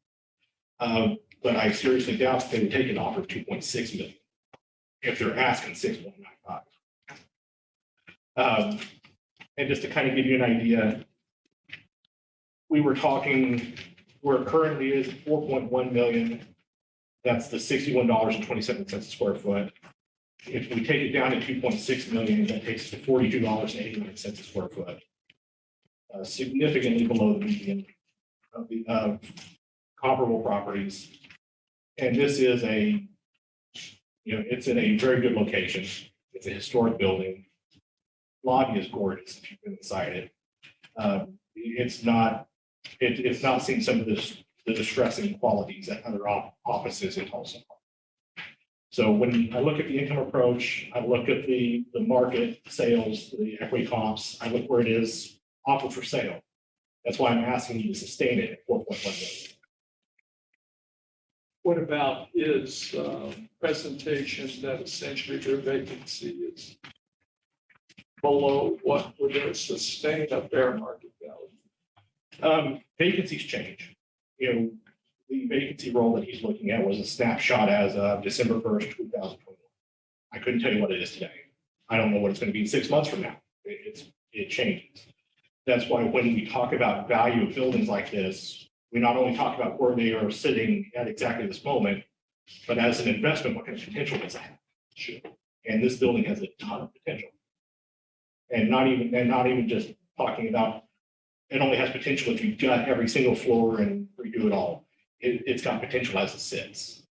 But I seriously doubt they would take an offer of 2.6 million if they're asking 6.95. And just to kind of give you an idea, we were talking where it currently is 4.1 million. That's the $61.27 a square foot. If we take it down to 2.6 million, that takes it to $42.89 a square foot. Significantly below the median of the comparable properties. And this is it's in a very good location. It's a historic building. Lobby is gorgeous if you've been inside it. It's not seen some of the distressing qualities at other offices in Tulsa. So when I look at the income approach, I look at the market sales, the equity comps, I look where it is offered for sale. That's why I'm asking you to sustain it at 4.1 million. What about his presentation that essentially their vacancy is below what would sustain a fair market value? Vacancies change. The vacancy roll that he's looking at was a snapshot as of December 1st, 2021. I couldn't tell you what it is today. I don't know what it's going to be 6 months from now. It changes. That's why when we talk about value of buildings like this, we not only talk about where they are sitting at exactly this moment, but as an investment, what kind of potential does it have? Sure. And this building has a ton of potential. And not even just talking about it only has potential if you gut every single floor and redo it all. It's got potential as it sits.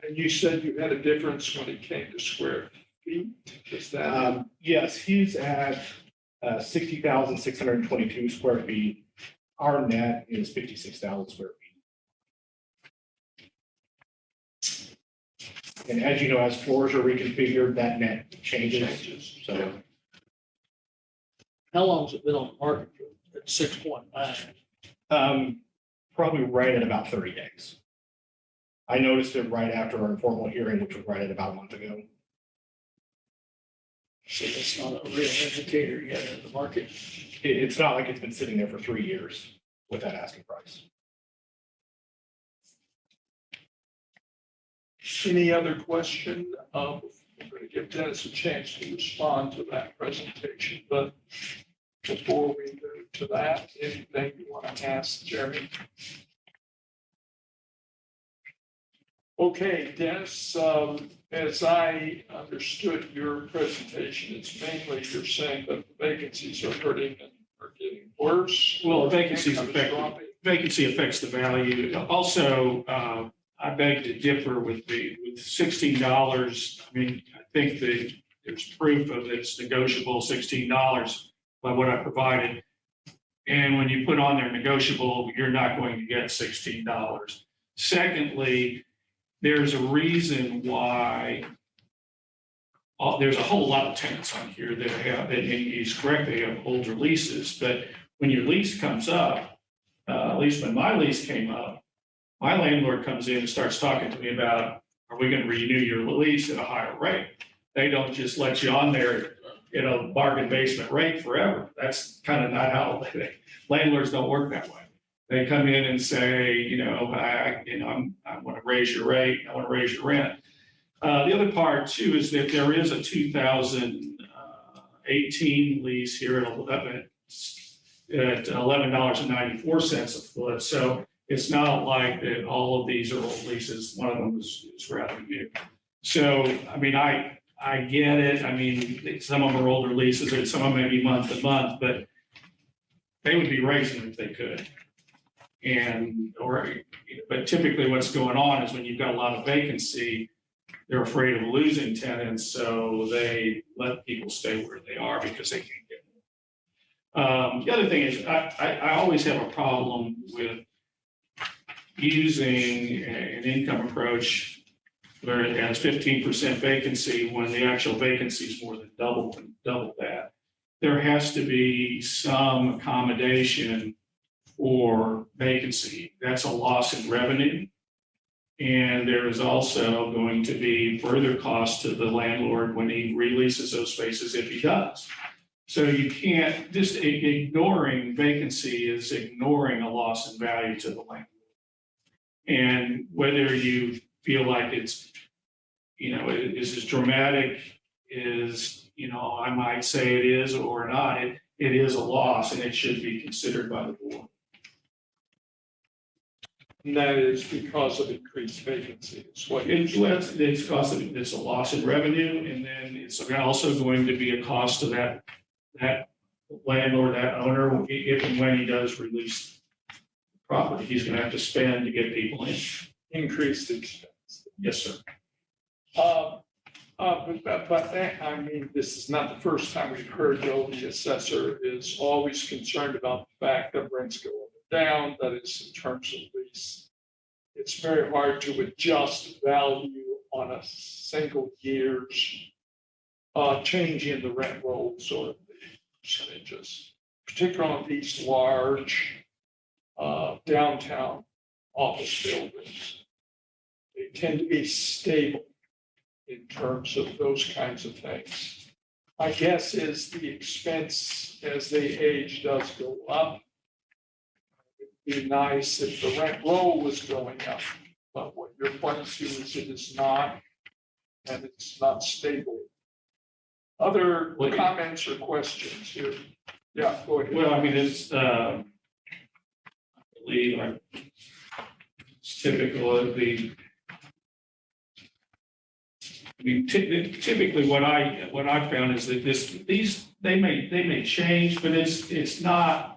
And you said you had a difference when it came to square feet. Is that? Yes, he's at 60,622 square feet. Our net is 56,000 square feet. And as you know, as floors are reconfigured, that net changes. So How long has it been on the market for at 6.9? probably right at about 30 days. I noticed it right after our informal hearing, which was right at about a month ago. So that's not a real indicator yet in the market. It's not like it's been sitting there for 3 years with that asking price. Any other question? I'm going to give Dennis a chance to respond to that presentation, but before we move to that, anything you want to ask Jeremy? Okay, Dennis, as I understood your presentation, it's mainly you're saying that the vacancies are hurting and are getting worse. Well, Income is vacancy affects the value. Also, I beg to differ with $16. I mean, I think there's proof of it's negotiable $16 by what I provided. And when you put on there negotiable, you're not going to get $16. Secondly, there's a reason why there's a whole lot of tenants on here that have, and he's correct, they have older leases, but when your lease comes up, at least when my lease came up, my landlord comes in and starts talking to me about, are we going to renew your lease at a higher rate? They don't just let you on there, bargain basement rate forever. That's kind of not how landlords don't work that way. They come in and say, I want to raise your rate, I want to raise your rent. The other part too is that there is a 2018 lease here at $11.94 a foot. So it's not like that all of these are old leases. One of them is rather new. So, I mean, I get it. I mean, some of them are older leases and some of them may be month to month, but they would be raising if they could. But typically what's going on is when you've got a lot of vacancy, they're afraid of losing tenants, so they let people stay where they are because they can't get more. The other thing is I always have a problem with using an income approach where it has 15% vacancy when the actual vacancy is more than double that. There has to be some accommodation for vacancy. That's a loss in revenue. And there is also going to be further cost to the landlord when he releases those spaces if he does. So you can't, just ignoring vacancy is ignoring a loss in value to the landlord. And whether you feel like it's, is as dramatic as, I might say it is or not, it is a loss and it should be considered by the board. And that is because of increased vacancy. It's what It's a loss in revenue, and then it's also going to be a cost to that landlord, that owner, if and when he does release the property, he's gonna have to spend to get people in. increased expense. Yes, sir. But I mean, this is not the first time we've heard, though, the assessor is always concerned about the fact that rents go up and down, that is in terms of lease. It's very hard to adjust value on a single year's change in the rent rolls or the percentages, particularly on these large downtown office buildings. They tend to be stable in terms of those kinds of things. My guess is the expense as they age does go up. It'd be nice if the rent roll was going up, but what you're pointing to is it is not, and it's not stable. Other comments or questions here? Yeah, go ahead. Well, I mean, it's, I believe, it's typical of the, typically what I found is that they may change, but it's not,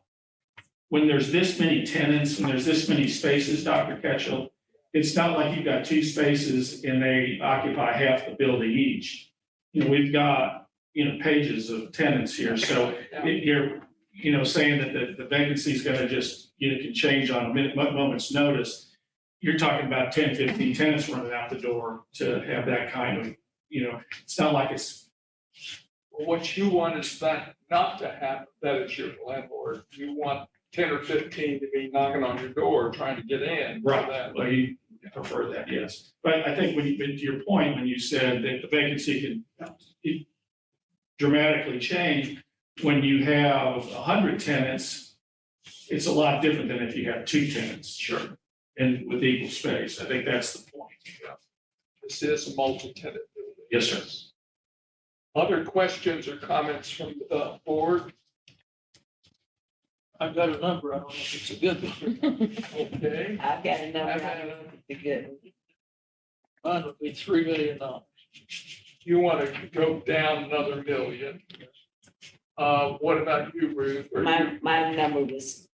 when there's this many tenants and there's this many spaces, Dr. Ketchel, it's not like you've got two spaces and they occupy half the building each. We've got, pages of tenants here. So you're, saying that the vacancy is going to just, can change on a moment's notice. You're talking about 10, 15 tenants running out the door to have that kind of, it's not like it's. What you want is that not to happen. That is your landlord. You want 10 or 15 to be knocking on your door trying to get in. Right. Well, you prefer that, yes. But I think to your point, when you said that the vacancy can dramatically change, when you have 100 tenants, it's a lot different than if you have 2 tenants. Sure. And with equal space. I think that's the point. Yeah. This is a multi-tenant building. Yes, sir. Other questions or comments from the board? I've got a number, I don't know if it's a good one. Okay. I've got a number. It's a good one. Mine would be $3 million. You want to go down another million. What about you, Ruth? My number was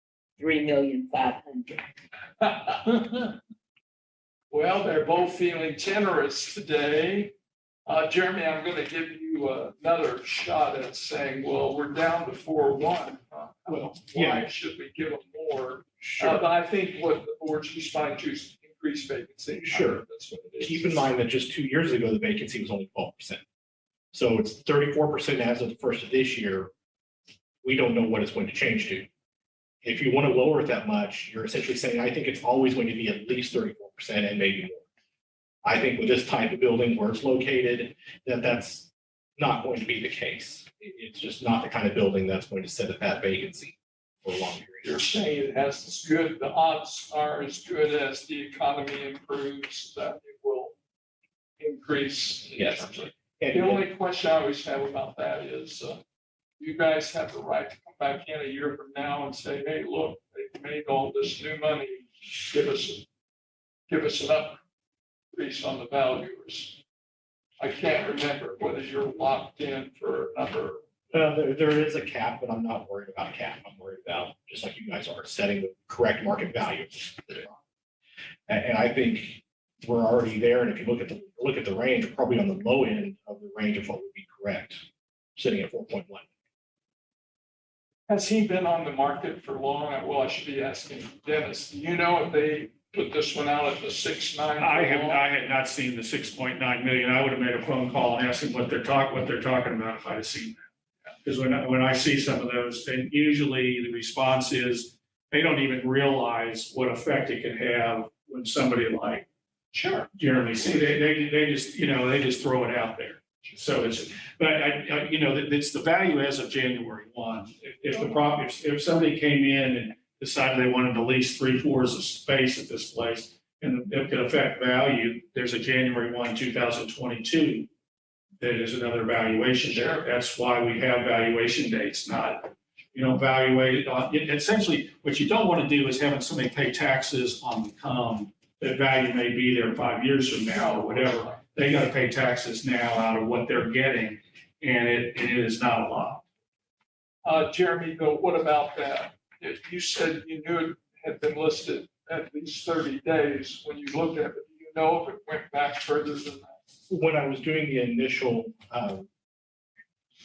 3,500,000. Well, they're both feeling generous today. Jeremy, I'm going to give you another shot at saying, well, we're down to 4-1. Well, Why should we give them more? Sure. But I think what the board's responding to is increased vacancy. Sure. That's what it is. Keep in mind that just 2 years ago, the vacancy was only 12%. So it's 34% as of the first of this year. We don't know what it's going to change to. If you want to lower it that much, you're essentially saying, I think it's always going to be at least 34% and maybe more. I think with this type of building where it's located, that's not going to be the case. It's just not the kind of building that's going to sit at that vacancy for a long period. You're saying it has as good, the odds are as good as the economy improves, that it will increase. Yes. The only question I always have about that is, you guys have the right to come back in a year from now and say, hey, look, they've made all this new money, give us an increase on the values. I can't remember whether you're locked in for a number. There is a cap, but I'm not worried about a cap. I'm worried about, just like you guys are, setting the correct market value. And I think we're already there. And if you look at the range, we're probably on the low end of the range of what would be correct, sitting at 4.1. Has he been on the market for long? Well, I should be asking Dennis. Do you know if they put this one out at the 6.9? I had not seen the 6.9 million. I would have made a phone call and asked them what they're talking about if I'd have seen that. Because when I see some of those, then usually the response is they don't even realize what effect it can have when somebody like Sure. Jeremy, see, they just, they just throw it out there. So but it's the value as of January 1. If the property, if somebody came in and decided they wanted to lease 3/4 of space at this place and it could affect value, there's a January 1, 2022. That is another valuation there. Sure. That's why we have valuation dates, not, valuate it on, essentially, what you don't want to do is having somebody pay taxes on the come. That value may be there 5 years from now or whatever. They got to pay taxes now out of what they're getting, and it is not a lot. Jeremy, though, what about that? You said you knew it had been listed at least 30 days. When you looked at it, do you know if it went back further than that? When I was doing the initial,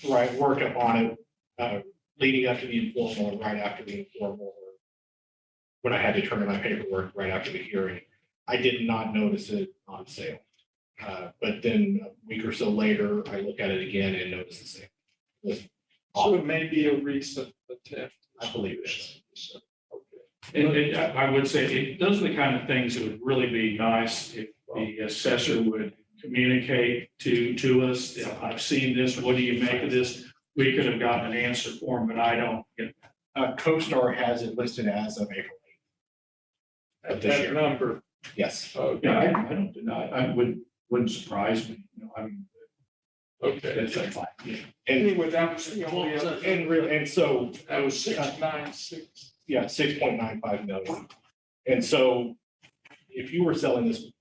workup on it, leading up to the informal and right after the informal, when I had to turn in my paperwork right after the hearing, I did not notice it on sale. But then a week or so later, I look at it again and notice the sale. So it may be a recent attempt. I believe it is. Okay. And I would say, those are the kind of things that would really be nice if the assessor would communicate to us. I've seen this, what do you make of this? We could have gotten an answer for them, but I don't get CoStar has it listed as of April 8th. Of this That year. number. Yes. Yeah, I don't deny, wouldn't surprise me, Okay. that's a fine. Anyway, that was the only other. And so, That was 696. yeah, 6.95 million. And so if you were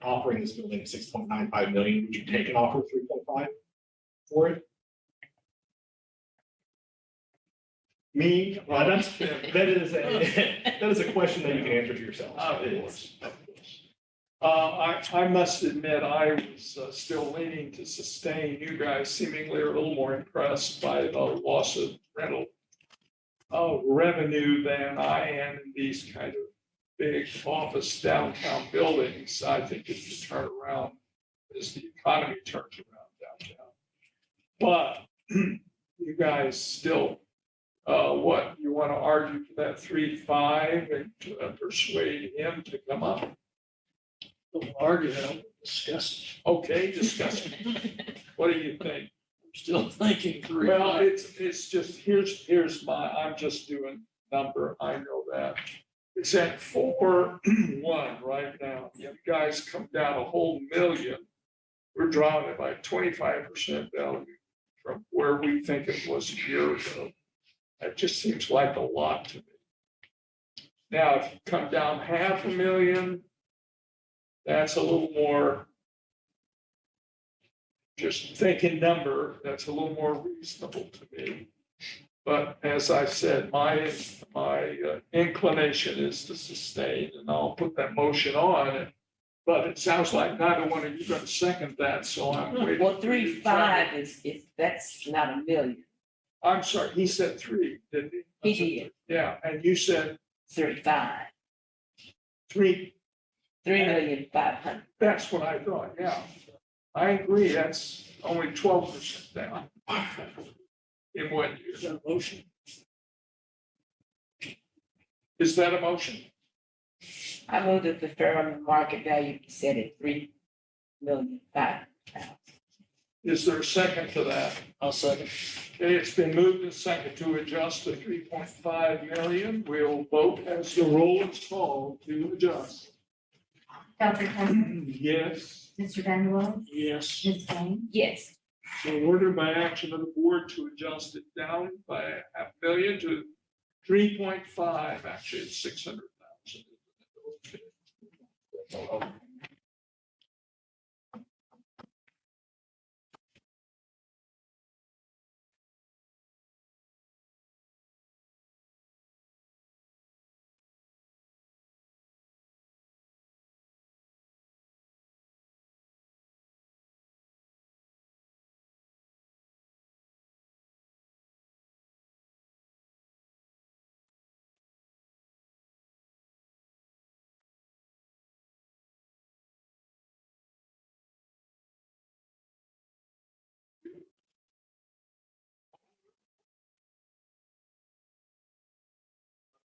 offering this building 6.95 million, would you take an offer of 3.5 for it? Me? That is a question that you can answer to yourself. Of course, of course. I must admit, I was still leaning to sustain. You guys seemingly are a little more impressed by the loss of rental revenue than I am in these kind of big office downtown buildings. I think if you turn around, as the economy turns around downtown. But you guys still, what, you want to argue for that 3.5 and to persuade him to come up? Don't argue that, discuss. Okay, discuss it. What do you think? I'm still thinking three. Well, it's just, here's I'm just doing number, I know that. It's at 4.1 right now. You guys come down a whole million. We're dropping it by 25% value from where we think it was a year ago. That just seems like a lot to me. Now, if you come down 500,000, that's a little more, just thinking number, that's a little more reasonable to me. But as I said, my inclination is to sustain, and I'll put that motion on. But it sounds like neither one of you going to second that, so I'm waiting. Well, for you to 3.5 is, that's not a million. I'm sorry, he said 3, didn't he? He did. Yeah, and you said 35, 3. 3,500,000. That's what I thought, yeah. I agree, that's only 12% down in 1 year. Is that a motion? Is that a motion? I move that the fair market value be set at 3,500,000. Is there a second to that? I'll second. Okay, it's been moved and second to adjust to 3.5 million. We'll vote as the roll is called to adjust. Dr. Coleman, Yes. Mr. Vanderwall, Yes. Ms. Payne, Yes. So ordered by action of the board to adjust it down by 500,000 to 3.5, actually it's 600,000. Okay.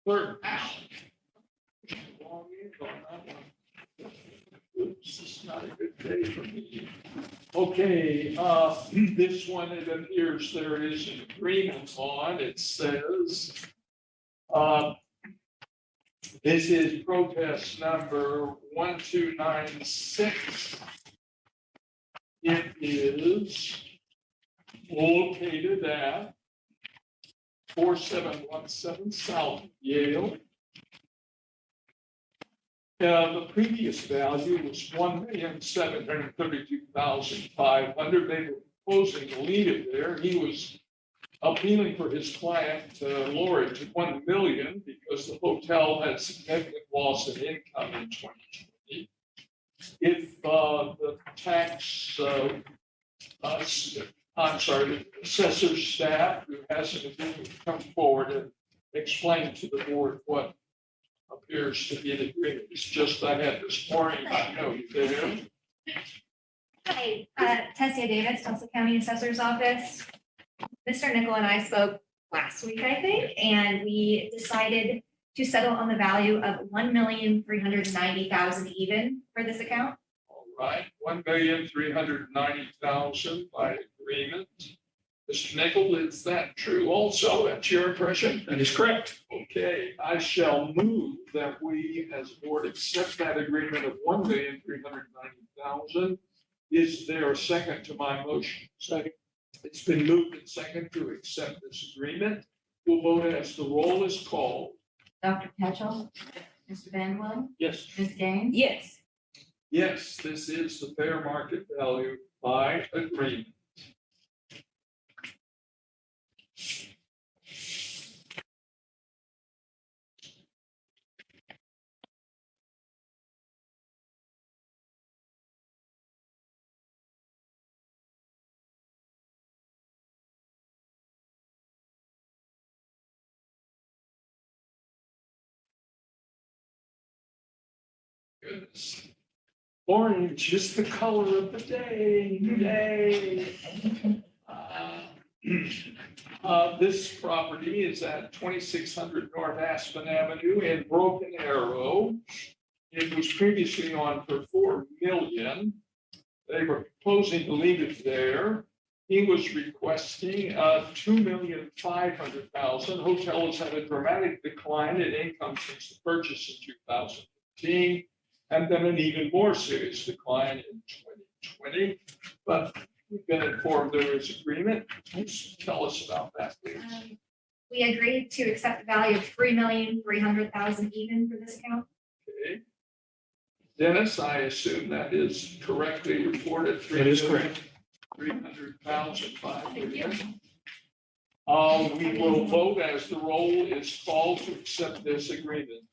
Clerk. Long ink on that one. Oops, not a good day for me. Okay, this one, it appears there is an agreement on. It says, this is protest number 1296. It is located at 4717 South Yale. The previous value was 1,732,500. They were proposing to leave it there. He was appealing for his client to lower it to 1 million because the hotel had significant loss of income in 2020. If the tax, the assessor staff who has an agreement come forward and explain to the board what appears to be an agreement. It's just I had this morning, I know you there. Hi, Tessia Davis, Tulsa County Assessor's Office. Mr. Nickel and I spoke last week, I think, and we decided to settle on the value of 1,390,000 even for this account. All right, 1,390,000 by agreement. Mr. Nickel, is that true also? That's your impression? That is correct. Okay, I shall move that we as a board accept that agreement of 1,390,000. Is there a second to my motion? Second. It's been moved and second to accept this agreement. We'll vote as the roll is called. Dr. Ketchel, Mr. Van Will, Yes. Ms. Gaines. Yes. Yes, this is the fair market value by agreement. Goodness. Orange is the color of the day. Yay. This property is at 2600 North Aspen Avenue in Broken Arrow. It was previously on for 4 million. They were proposing to leave it there. He was requesting 2,500,000. Hotel has had a dramatic decline in income since the purchase in 2015. And then an even more serious decline in 2020. But we've been informed there is agreement. Please tell us about that, please. We agreed to accept the value of 3,300,000 even for this account. Okay. Dennis, I assume that is correctly reported. That is correct. 300,000. We will vote as the roll is called to accept this agreement.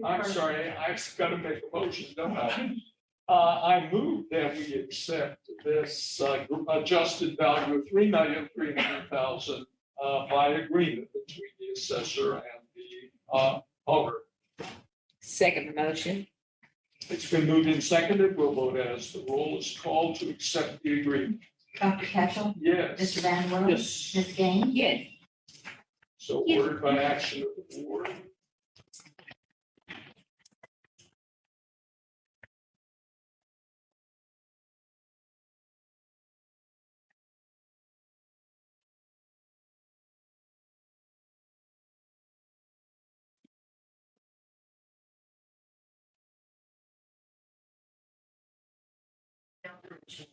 I'm sorry, I've got to make a motion, don't I? I move that we accept this adjusted value of 3,300,000 by agreement between the assessor and the owner. Second motion. It's been moved and seconded. We'll vote as the roll is called to accept the agreement. Dr. Ketchel, Yes. Mr. Van Will, Yes. Ms. Gaines. Yes. So ordered by action of the board.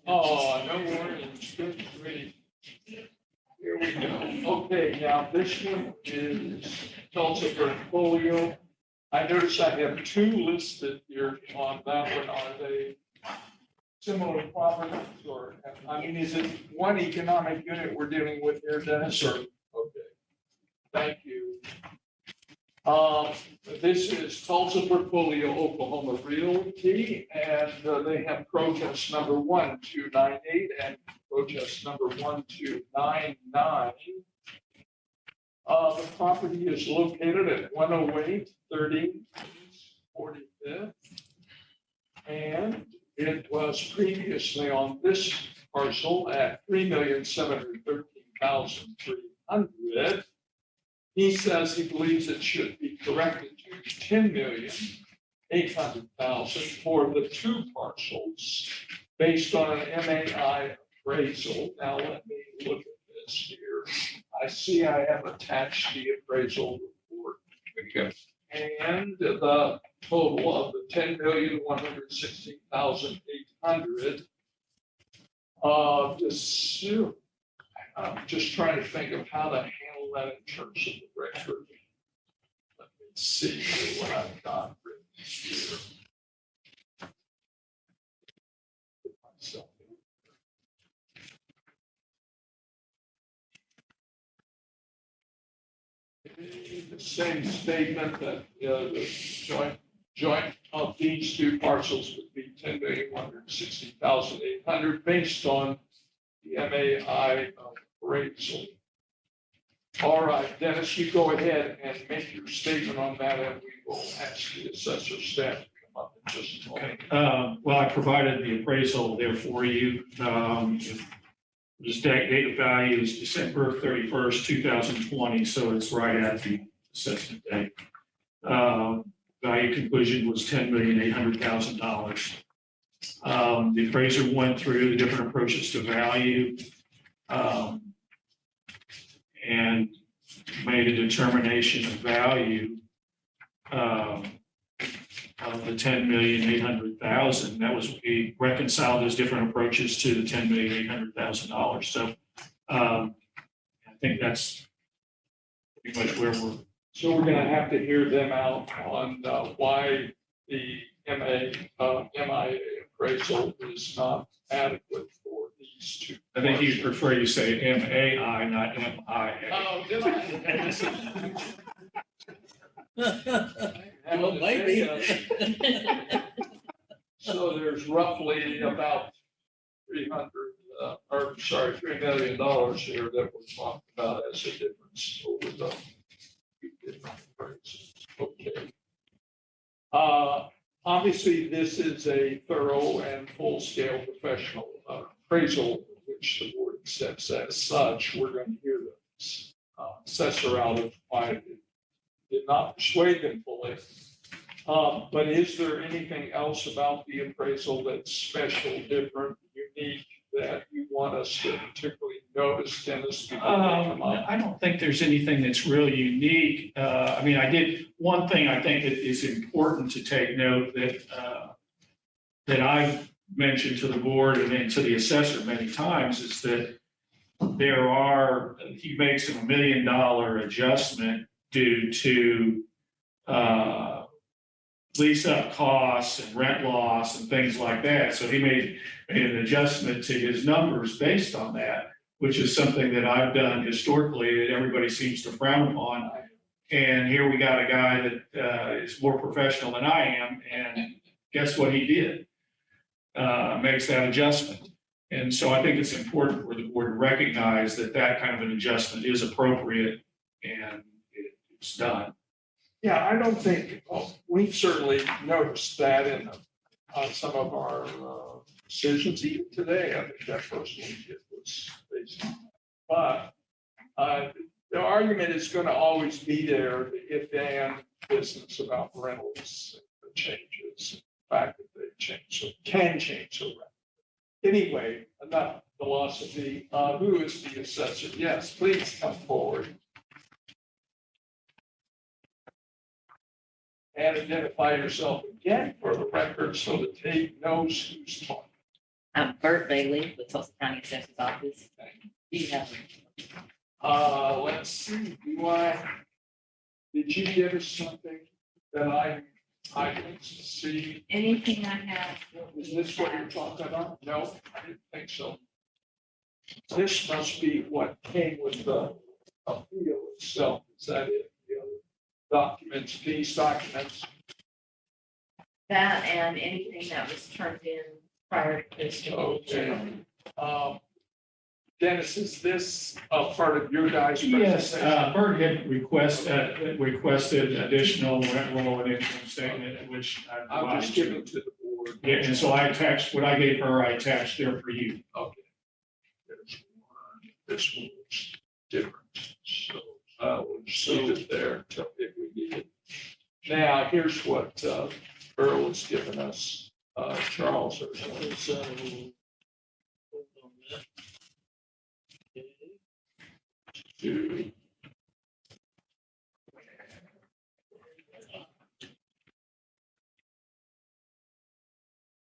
Oh, no worries. Good grief. Here we go. Okay, now this one is Tulsa portfolio. I notice I have 2 listed here on that one. Are they similar properties or, I mean, is it one economic unit we're dealing with here, Dennis? Or, okay. Thank you. This is Tulsa Portfolio Oklahoma Realty, and they have protest number 1298 and protest number 1299. The property is located at 108 30 45th, and it was previously on this parcel at 3,713,300. He says he believes it should be corrected to 10 million. $800,000 for the two parcels based on an MAI appraisal. Now, let me look at this here. I see I have attached the appraisal report. And the total of the 10,116,800. I'm just trying to think of how to handle that in terms of the record. Let me see what I've got written here. Myself. The same statement that the joint of these two parcels would be 10,160,800 based on the MAI appraisal. All right, Dennis, you go ahead and make your statement on that, and we will ask the assessor staff to come up in just a moment. Well, I provided the appraisal there for you. This date of value is December 31st, 2020, so it's right at the assessment date. Value conclusion was $10,800,000. The appraiser went through the different approaches to value and made a determination of value of the $10,800,000. That was, we reconciled those different approaches to the $10,800,000. So I think that's pretty much where we're. So we're going to have to hear them out on why the MIA appraisal is not adequate for these two. I think you'd prefer you say MAI, not MIA. Oh, did I? Well, maybe. So there's roughly about $3 million here that we're talking about as a difference over the two different appraisals. Okay. Obviously, this is a thorough and full-scale professional appraisal, which the board accepts as such. We're going to hear the assessor out of why it did not persuade them fully. But is there anything else about the appraisal that's special, different, unique, that you want us to particularly notice, Dennis? I don't think there's anything that's really unique. I mean, I did one thing I think that is important to take note that I've mentioned to the board and then to the assessor many times is that he makes a $1 million adjustment due to lease up costs and rent loss and things like that. So he made an adjustment to his numbers based on that, which is something that I've done historically that everybody seems to frown upon. And here we got a guy that is more professional than I am, and guess what he did? Makes that adjustment. And so I think it's important for the board to recognize that that kind of an adjustment is appropriate and it's done. Yeah, I don't think, we've certainly noticed that in some of our decisions, even today. I think that first one it was based on. But the argument is going to always be there, the if-and business about rentals, the changes, the fact that they change, so can change so rapidly. Anyway, enough philosophy. Who is the assessor? Yes, please come forward. And identify yourself again for the record so the tape knows who's talking. I'm Bert Bailey with Tulsa County Assessor's Office. Do you have? Let's see, did you give us something that I didn't see? Anything I have. Is this what you're talking about? No, I didn't think so. This must be what came with the appeal itself. Is that it? The other documents, these documents? That and anything that was turned in prior to this. Okay. Dennis, is this a part of your guys' Yes, presentation? Bert had requested additional rent roll and income statement, which I I'll just give it to the board. Yeah, and so I attached, what I gave her, I attached there for you. Okay. This one was different, so we'll just leave it there until if we need it. Now, here's what Earl has given us, Charles or something. So, hold on a minute. Okay.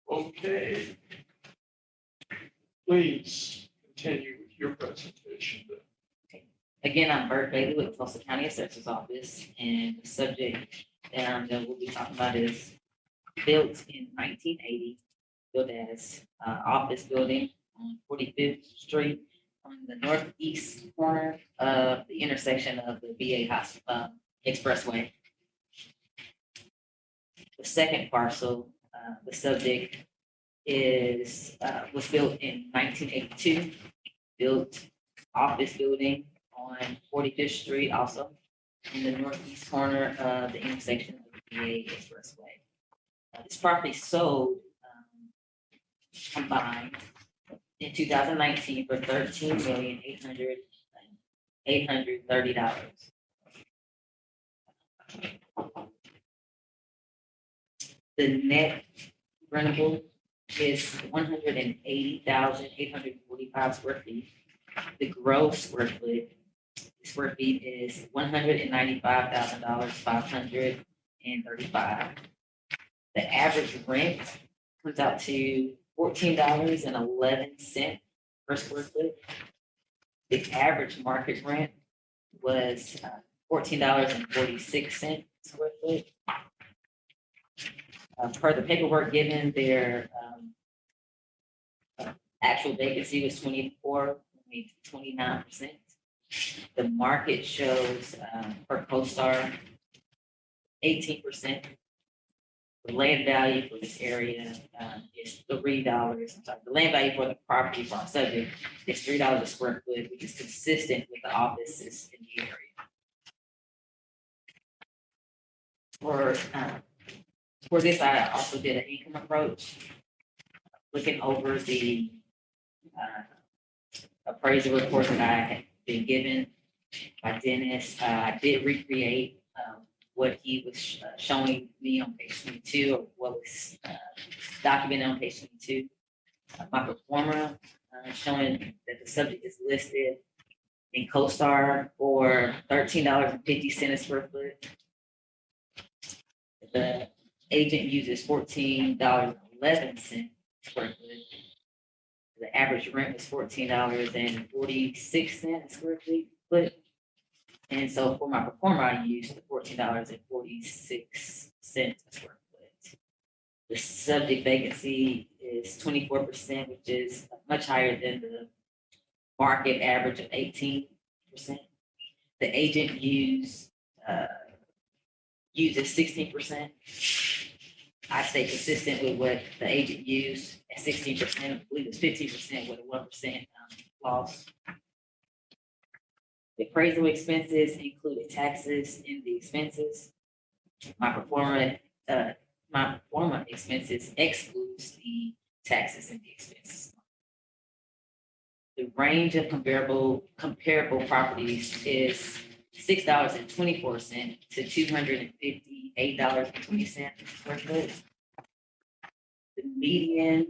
Okay. Please continue with your presentation. Again, I'm Bert Bailey with Tulsa County Assessor's Office, and the subject that we'll be talking about is built in 1980, built as office building on 45th Street on the northeast corner of the intersection of the VA Hospital Expressway. The second parcel, the subject was built in 1982, built office building on 45th Street, also in the northeast corner of the intersection of the VA Expressway. This property sold combined in 2019 for $13,830,000. The net rentable is 180,845 square feet. The gross square feet is $195,535. The average rent comes out to $14.11 per square foot. The average market rent was $14.46 square foot. Per the paperwork given, their actual vacancy was 29%. The market shows per CoStar 18%. The land value for this area is $3. I'm sorry, the land value for the property for our subject is $3 a square foot, which is consistent with the offices in the area. For this, I also did an income approach, looking over the appraisal report that I had been given by Dennis. I did recreate what he was showing me on page 22, or what was documented on page 22. My performer showing that the subject is listed in CoStar for $13.50 a square foot. The agent uses $14.11 square foot. The average rent was $14.46 a square foot. And so for my performer, I used the $14.46 a square foot. The subject vacancy is 24%, which is much higher than the market average of 18%. The agent uses 16%. I stay consistent with what the agent used at 16%. I believe it's 15% with a 1% loss. The appraisal expenses included taxes in the expenses. My performance expenses excludes the taxes and the expenses. The range of comparable properties is $6.24 to $258.20 per square foot. The median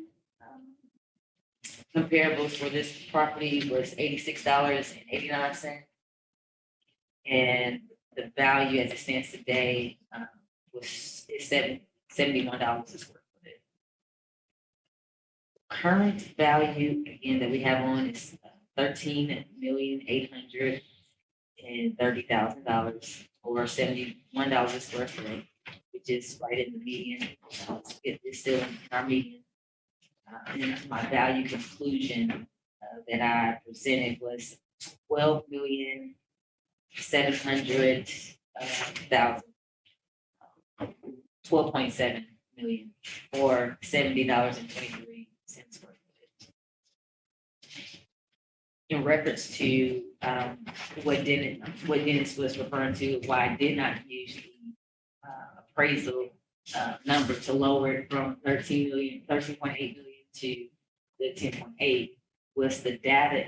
comparables for this property was $86.89. And the value as it stands today is $71 a square foot. Current value, again, that we have on is $13,830,000 or $71 a square foot, which is right in the median. It's still in our median. And my value conclusion that I presented was $12,700,000, 12.7 million, or $70.23 per foot. In reference to what Dennis was referring to, why I did not use the appraisal number to lower it from 13.8 million to the 10.8 was the data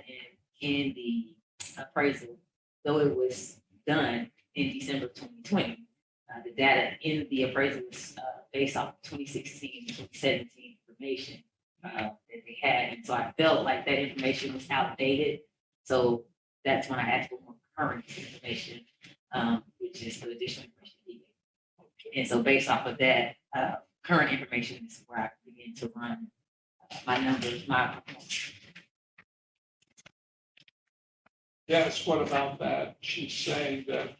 in the appraisal, though it was done in December 2020. the data in the appraisal was based off 2016, 2017 information that they had. And so I felt like that information was outdated. So that's when I asked for more current information, which is for additional information needed. And so based off of that, current information is where I begin to run my numbers, my performance. Yes, what about that? She's saying that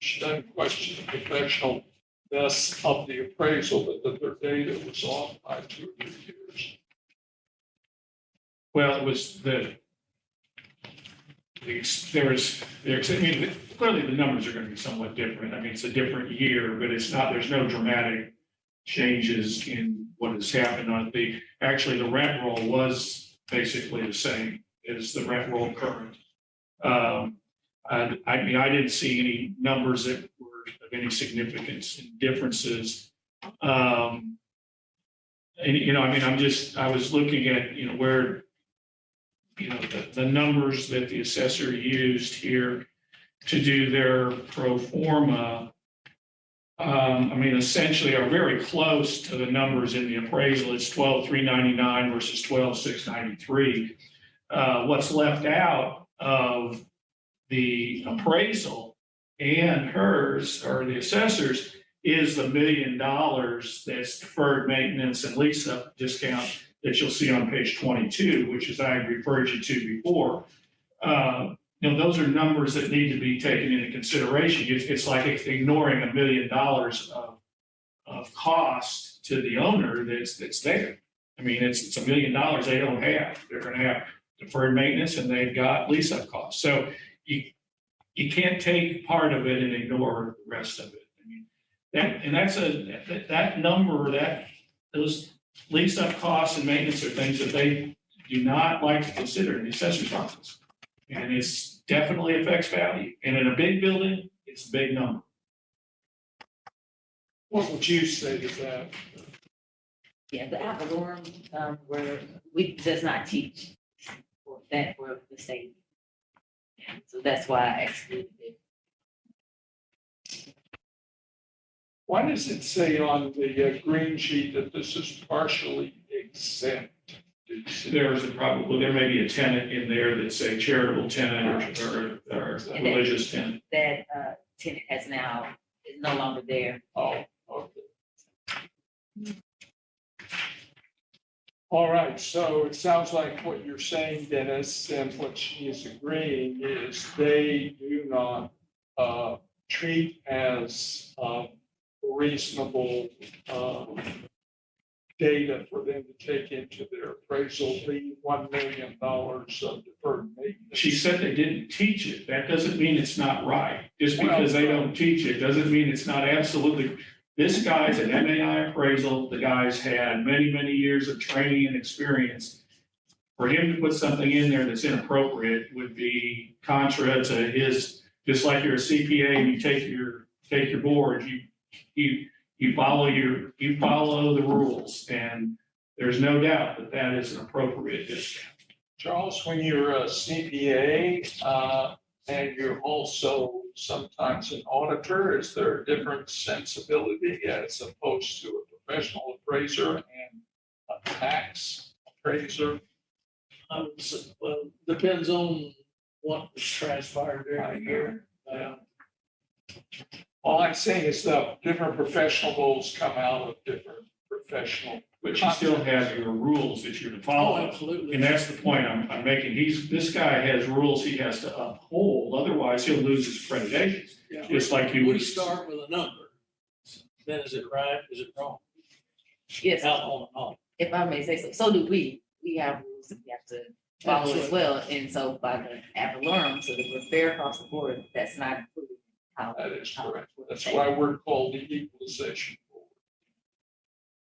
she doesn't question the professionalness of the appraisal, but that their data was off by 2 or 3 years. Well, it was I mean, clearly the numbers are going to be somewhat different. I mean, it's a different year, but it's not, there's no dramatic changes in what has happened on actually the rent roll was basically the same as the rent roll current. I mean, I didn't see any numbers that were of any significance in differences. And, you know, I mean, I was looking at, you know, where, you know, the numbers that the assessor used here to do their pro forma, I mean, essentially are very close to the numbers in the appraisal. It's 12,399 versus 12,693. What's left out of the appraisal and hers, or the assessors, is the $1 million that's deferred maintenance and lease up discount that you'll see on page 22, which is I referred you to before. You know, those are numbers that need to be taken into consideration. It's like ignoring $1 million of cost to the owner that's there. I mean, it's $1 million they don't have. They're going to have deferred maintenance and they've got lease up costs. So you can't take part of it and ignore the rest of it. I mean, that number, those lease up costs and maintenance are things that they do not like to consider in the assessor's office. And it's definitely affects value. And in a big building, it's a big number. What would you say to that? Yeah, the Avalorum, where we does not teach for that for the state. So that's why I excluded it. Why does it say on the green sheet that this is partially exempt? There may be a tenant in there that's a charitable tenant or a religious tenant. That tenant is no longer there. Oh, okay. All right, so it sounds like what you're saying, Dennis, and what she is agreeing is they do not treat as reasonable data for them to take into their appraisal the $1 million of deferred maintenance. She said they didn't teach it. That doesn't mean it's not right. Just because they don't teach it doesn't mean it's not absolutely. This guy's an MAI appraisal. The guy's had many, many years of training and experience. For him to put something in there that's inappropriate would be contra to his, just like you're a CPA and you take your board, you follow the rules, and there's no doubt that is an appropriate discount. Charles, when you're a CPA and you're also sometimes an auditor, is there a different sensibility as opposed to a professional appraiser and a tax appraiser? Well, depends on what transpired during the year. All I'm saying is that different professional goals come out of different professional. But you still have your rules that you're to follow. Oh, absolutely. And that's the point I'm making. This guy has rules he has to uphold, otherwise he'll lose his accreditations. Yeah. Just like you would. We start with a number. Then is it right? Is it wrong? Yes, Out on and off. if I may say so. So do we. We have rules that we have to follow as well. And so by the Avalorum, so that we're fair across the board, that's not included. That is correct. That's why we're called the Equalization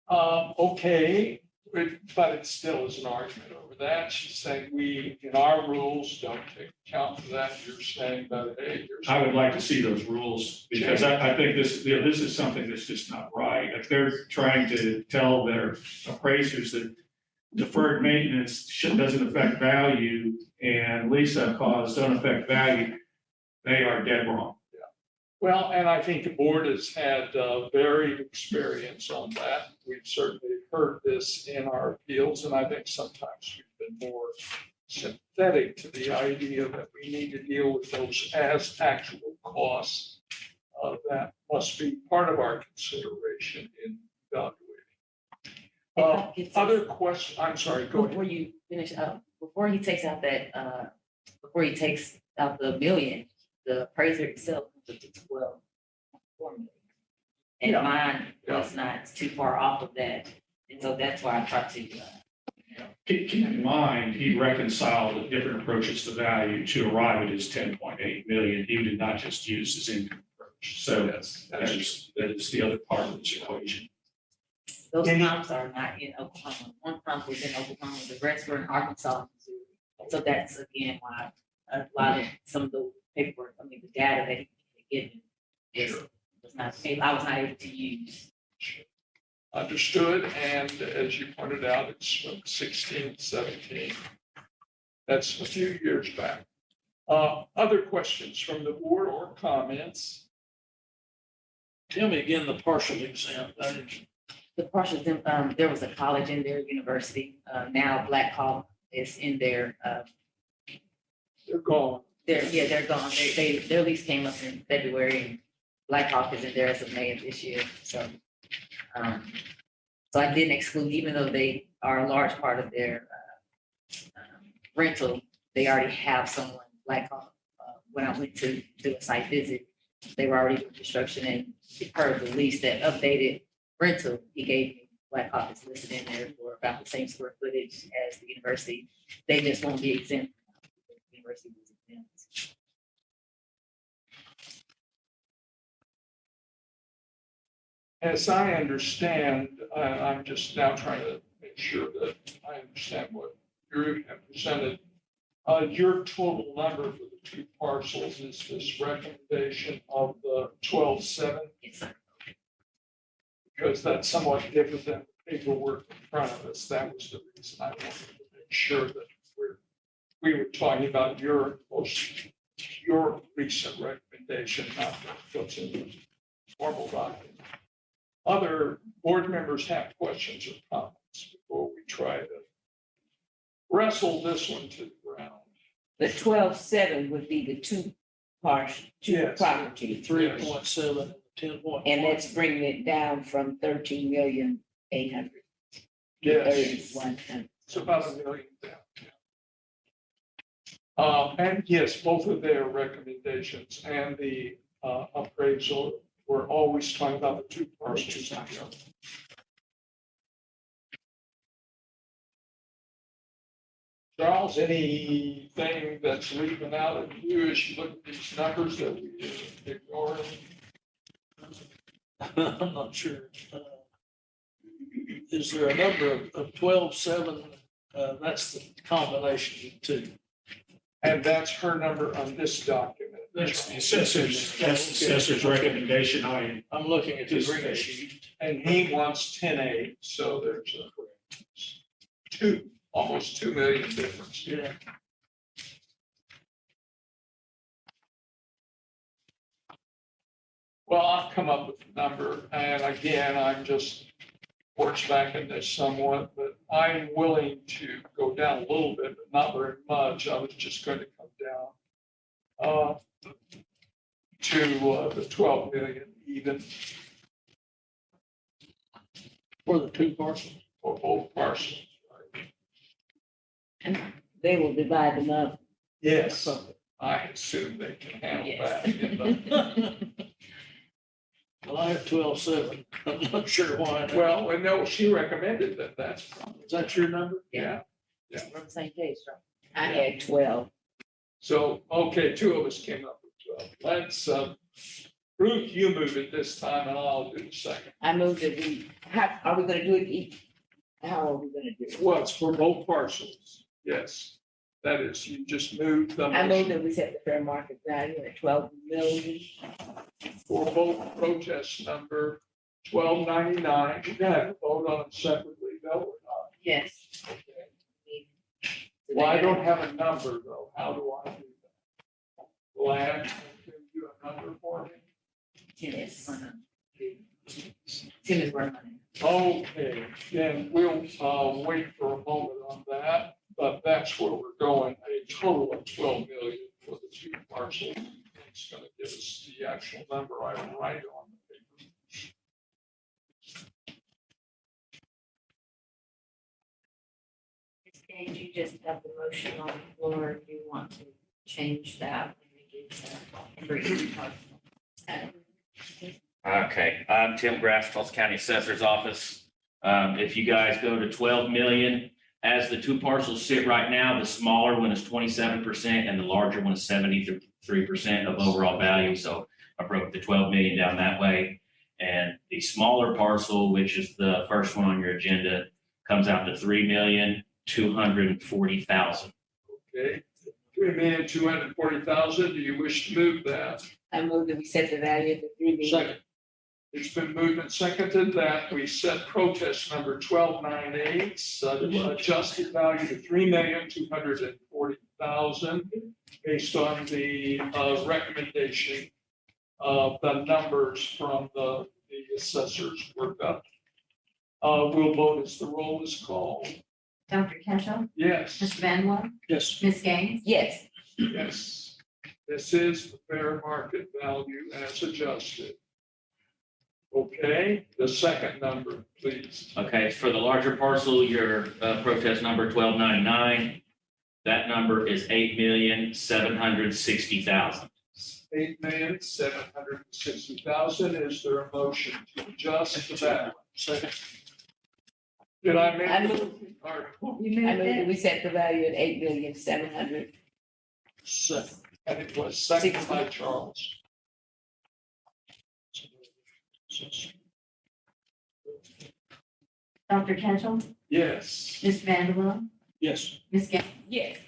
Board. Okay, but it still is an argument over that. She's saying we, in our rules, don't take account of that. You're saying that, hey, I would like to see those rules, because I think this is something that's just not right. If they're trying to tell their appraisers that deferred maintenance doesn't affect value and lease-up costs don't affect value, they are dead wrong. Well, and I think the board has had varied experience on that. We've certainly heard this in our appeals, and I think sometimes we've been more sympathetic to the idea that we need to deal with those as actual costs. That must be part of our consideration in evaluating. Other question, I'm sorry, go ahead. Before you finish up, before he takes out that, before he takes out the million, the appraiser itself comes up to 12.4 million. And Yeah. mine was not too far off of that, and so that's why I tried to, Keep in mind, he reconciled the different approaches to value to arrive at his 10.8 million. He did not just use his income approach. So Yes, that is the other part of this equation. those comps are not in Oklahoma. One comp was in Oklahoma, the rest were in Arkansas, and Missouri. So that's again why a lot of some of the paperwork, I mean, the data that he given is was not, I was not able to use. Understood, and as you pointed out, it's from 16, 17. That's a few years back. Other questions from the board or comments? Tell me again, the partial exempt. The partial, there was a college in their university, now Black Hawk is in their, They're gone. they're gone. Their lease came up in February, and Black Hawk is in there as of May of this year, so. So I didn't exclude, even though they are a large part of their rental, they already have someone, Black Hawk. When I went to do a site visit, they were already doing construction, and per the lease that updated rental, he gave me, Black Hawk is listed in there for about the same square footage as the university. They just won't be exempt. The university was exempt. As I understand, I'm just now trying to make sure that I understand what you have presented. Your total number for the two parcels is this recommendation of the 12.7, Yes, sir. because that's somewhat different than the paperwork in front of us. That was the reason I wanted to make sure that we were talking about your recent recommendation, not what's in the formal document. Other board members have questions or comments before we try to wrestle this one to the ground. The 12.7 would be the two Yes. property, 3.7, 10.1. and that's bringing it down from 13,800,000. Yes, 31. it's about $1 million down. And yes, both of their recommendations and the appraisal were always talking about the two parcels. Charles, anything that's leaving out of you as you look at these numbers that we ignore? I'm not sure. Is there a number of 12.7? That's the combination of the two. And that's her number on this document. That's the assessor's recommendation. I'm looking at the green sheet. And he wants 10.8, so there's almost 2 million difference. Yeah. Well, I've come up with a number, and again, I'm just horsebacking this somewhat, but I'm willing to go down a little bit, but not very much. I was just going to come down to the 12 million even For the two parcels. for both parcels. And they will divide them up. Yes, I assume they can handle that. Well, I have 12.7. I'm not sure why. Well, I know she recommended that. That's probably, Is that your number? yeah. We're on the same page, right? I had 12. So, okay, two of us came up with 12. Let's, Ruth, you move it this time and I'll do the second. I moved it. How are we gonna do it each? How are we gonna do it? Well, it's for both parcels. Yes. That is, you just moved them. I moved that we set the fair market value at 12 million. For both protest number 1299. You're gonna have to vote on them separately, though, or not? Yes. Okay. Well, I don't have a number, though. How do I do that? Will I have to give you a number for me? Tim is working on it. Okay, then we'll, wait for a moment on that, but that's where we're going, a total of 12 million for the two parcels. It's gonna give us the actual number I will write on the paper. Ms. Gaines, you just have the motion on the floor. If you want to change that. Okay, I'm Tim Graff, Tulsa County Assessor's Office. If you guys go to 12 million, as the two parcels sit right now, the smaller one is 27% and the larger one is 73% of overall value. So I broke the 12 million down that way. And the smaller parcel, which is the first one on your agenda, comes out to 3,240,000. Okay, 3,240,000. Do you wish to move that? I move that we set the value at the 3 million. Second. It's been moved and seconded that we set protest number 1298, adjusted value to 3,240,000 based on the recommendation of the numbers from the assessors worked up. We'll vote as the roll is called. Dr. Ketchum, Yes. Mr. Vanwell, Yes. Ms. Gaines, Yes, Yes. This is the fair market value as adjusted. Okay, the second number, please. Okay, for the larger parcel, your protest number 1299, that number is 8,760,000. 8,760,000. Is there a motion to adjust to that? Second. Did I make? I move. Or- you I moved move that it. we set the value at 8,700,000. Second. And it was seconded by Charles. Dr. Ketchum, Yes. Mr. Vanwell, Yes. Ms. Gaines, Yes.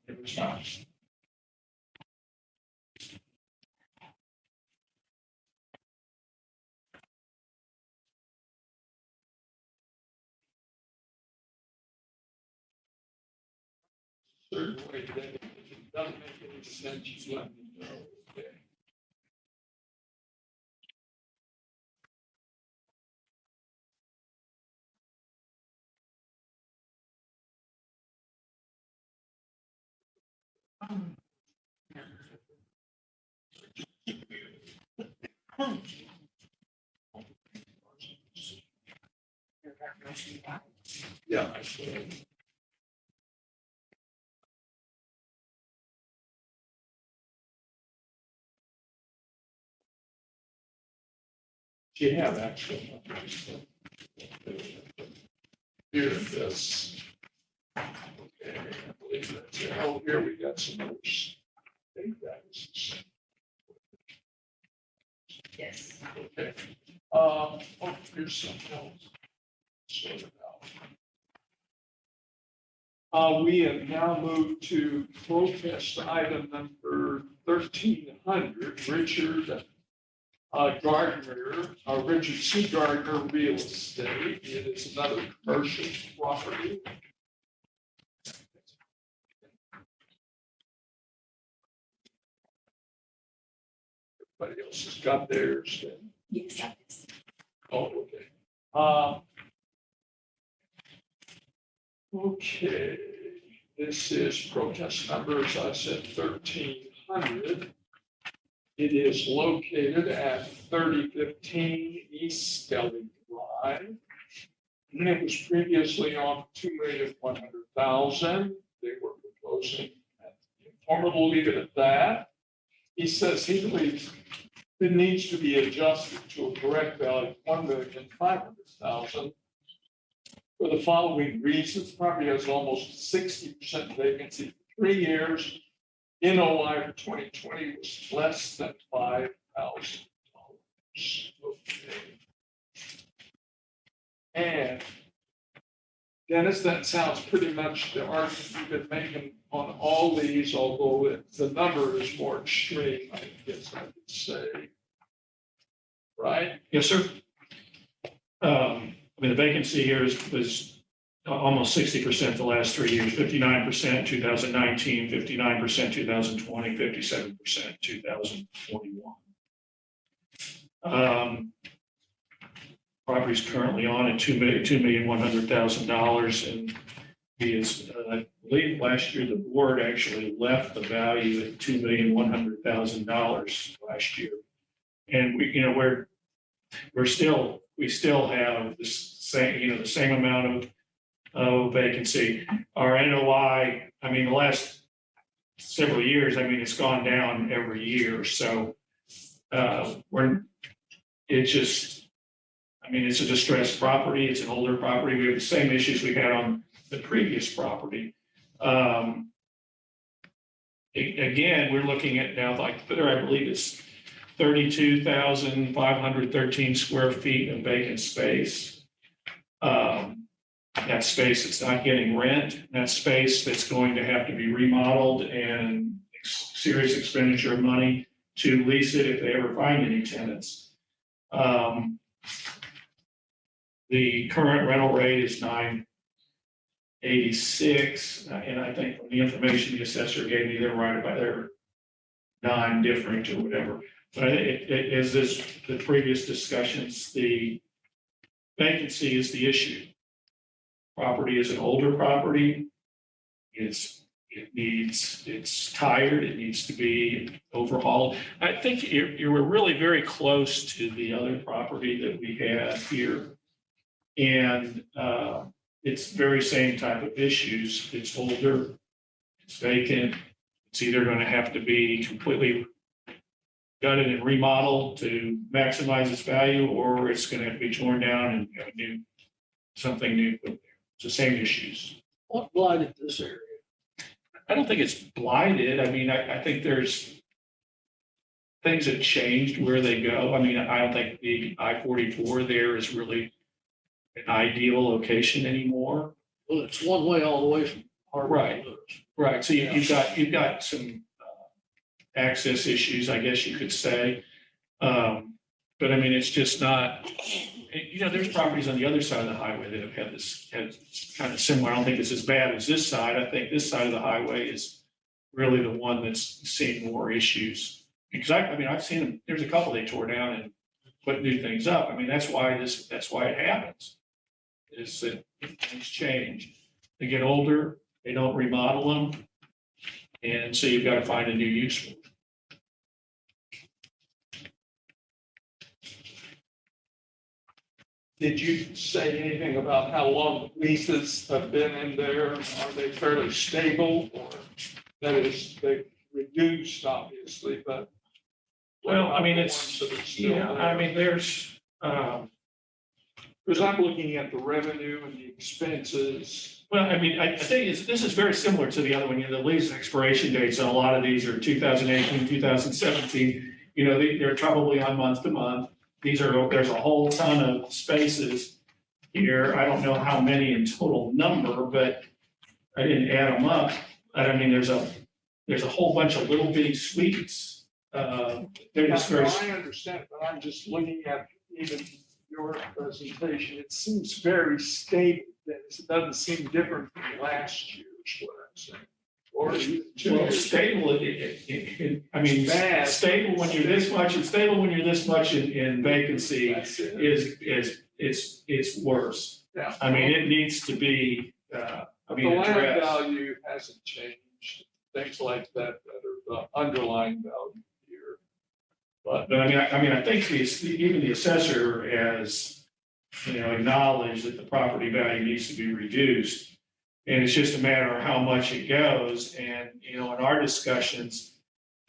It was not. Certainly, if it doesn't make any sense, you let me know. Okay. Yeah. I see. Do you have actual numbers? Here it is. Okay, I believe that's it. Oh, here we got some numbers. I think that is the same. Yes. Okay. Here's something else. Sort it out. We have now moved to protest item number 1,300, Richard Gardner, Richard C. Gardner Real Estate. It is another commercial property. Everybody else has got theirs. Yes, I guess. Oh, okay. Okay, this is protest number, as I said, 1,300. It is located at 3015 East Skelly Drive. And it was previously on 2,100,000. They were proposing at the informal, we'll leave it at that. He says he believes it needs to be adjusted to a correct value of 1,500,000 for the following reasons. Property has almost 60% vacancy for 3 years. NOI for 2020 was less than $5,000. Okay. And Dennis, that sounds pretty much the argument you've been making on all these, although the number is more extreme, I guess I would say. Right? Yes, sir. I mean, the vacancy here was almost 60% the last 3 years, 59% 2019, 59% 2020, 57% 2021. Property's currently on at $2,100,000, and is, I believe last year the board actually left the value at $2,100,000 last year. And we still have the same, the same amount of vacancy. Our NOI, I mean, the last several years, I mean, it's gone down every year. So it's a distressed property. It's an older property. We have the same issues we had on the previous property. Again, we're looking at now, like there, I believe it's 32,513 square feet of vacant space. That space that's not getting rent, that space that's going to have to be remodeled and serious expenditure of money to lease it if they ever find any tenants. The current rental rate is $9.86, and I think from the information the assessor gave me, they're right about they're non-different or whatever. But as the previous discussions, the vacancy is the issue. Property is an older property. It's tired. It needs to be overhauled. I think you were really very close to the other property that we had here. And it's very same type of issues. It's older, it's vacant. It's either going to have to be completely gutted and remodeled to maximize its value, or it's going to have to be torn down and have something new. It's the same issues. What blighted this area? I don't think it's blighted. I mean, I think there's things that changed where they go. I mean, I don't think the I-44 there is really an ideal location anymore. Well, it's one way all the way from Harbor. Right. Right. So you've got some access issues, I guess you could say. But I mean, it's just not, there's properties on the other side of the highway that have had kind of similar. I don't think it's as bad as this side. I think this side of the highway is really the one that's seeing more issues. Because I've seen them, there's a couple they tore down and put new things up. I mean, that's why it happens, is that things change. They get older, they don't remodel them. And so you've got to find a new use for them. Did you say anything about how long leases have been in there? Are they fairly stable, or that is, they reduced obviously, but? Well, I mean, it's, I mean, there's, because I'm looking at the revenue and the expenses. well, I mean, I think this is very similar to the other one. The lease expiration dates on a lot of these are 2018, 2017. They're probably on month to month. There's a whole ton of spaces here. I don't know how many in total number, but I didn't add them up. I mean, there's a whole bunch of little bitty suites. They're just very. I understand, but I'm just looking at even your presentation. It seems very stable. It doesn't seem different from last year's, what I'm saying. Or Well, stable, I mean, bad. Stable when you're this much, and stable when you're this much in vacancy it's worse. Yeah. I mean, it needs to be, The land addressed. value hasn't changed, things like that are the underlying value here. But I mean, I think even the assessor has, acknowledged that the property value needs to be reduced. And it's just a matter of how much it goes. And, in our discussions,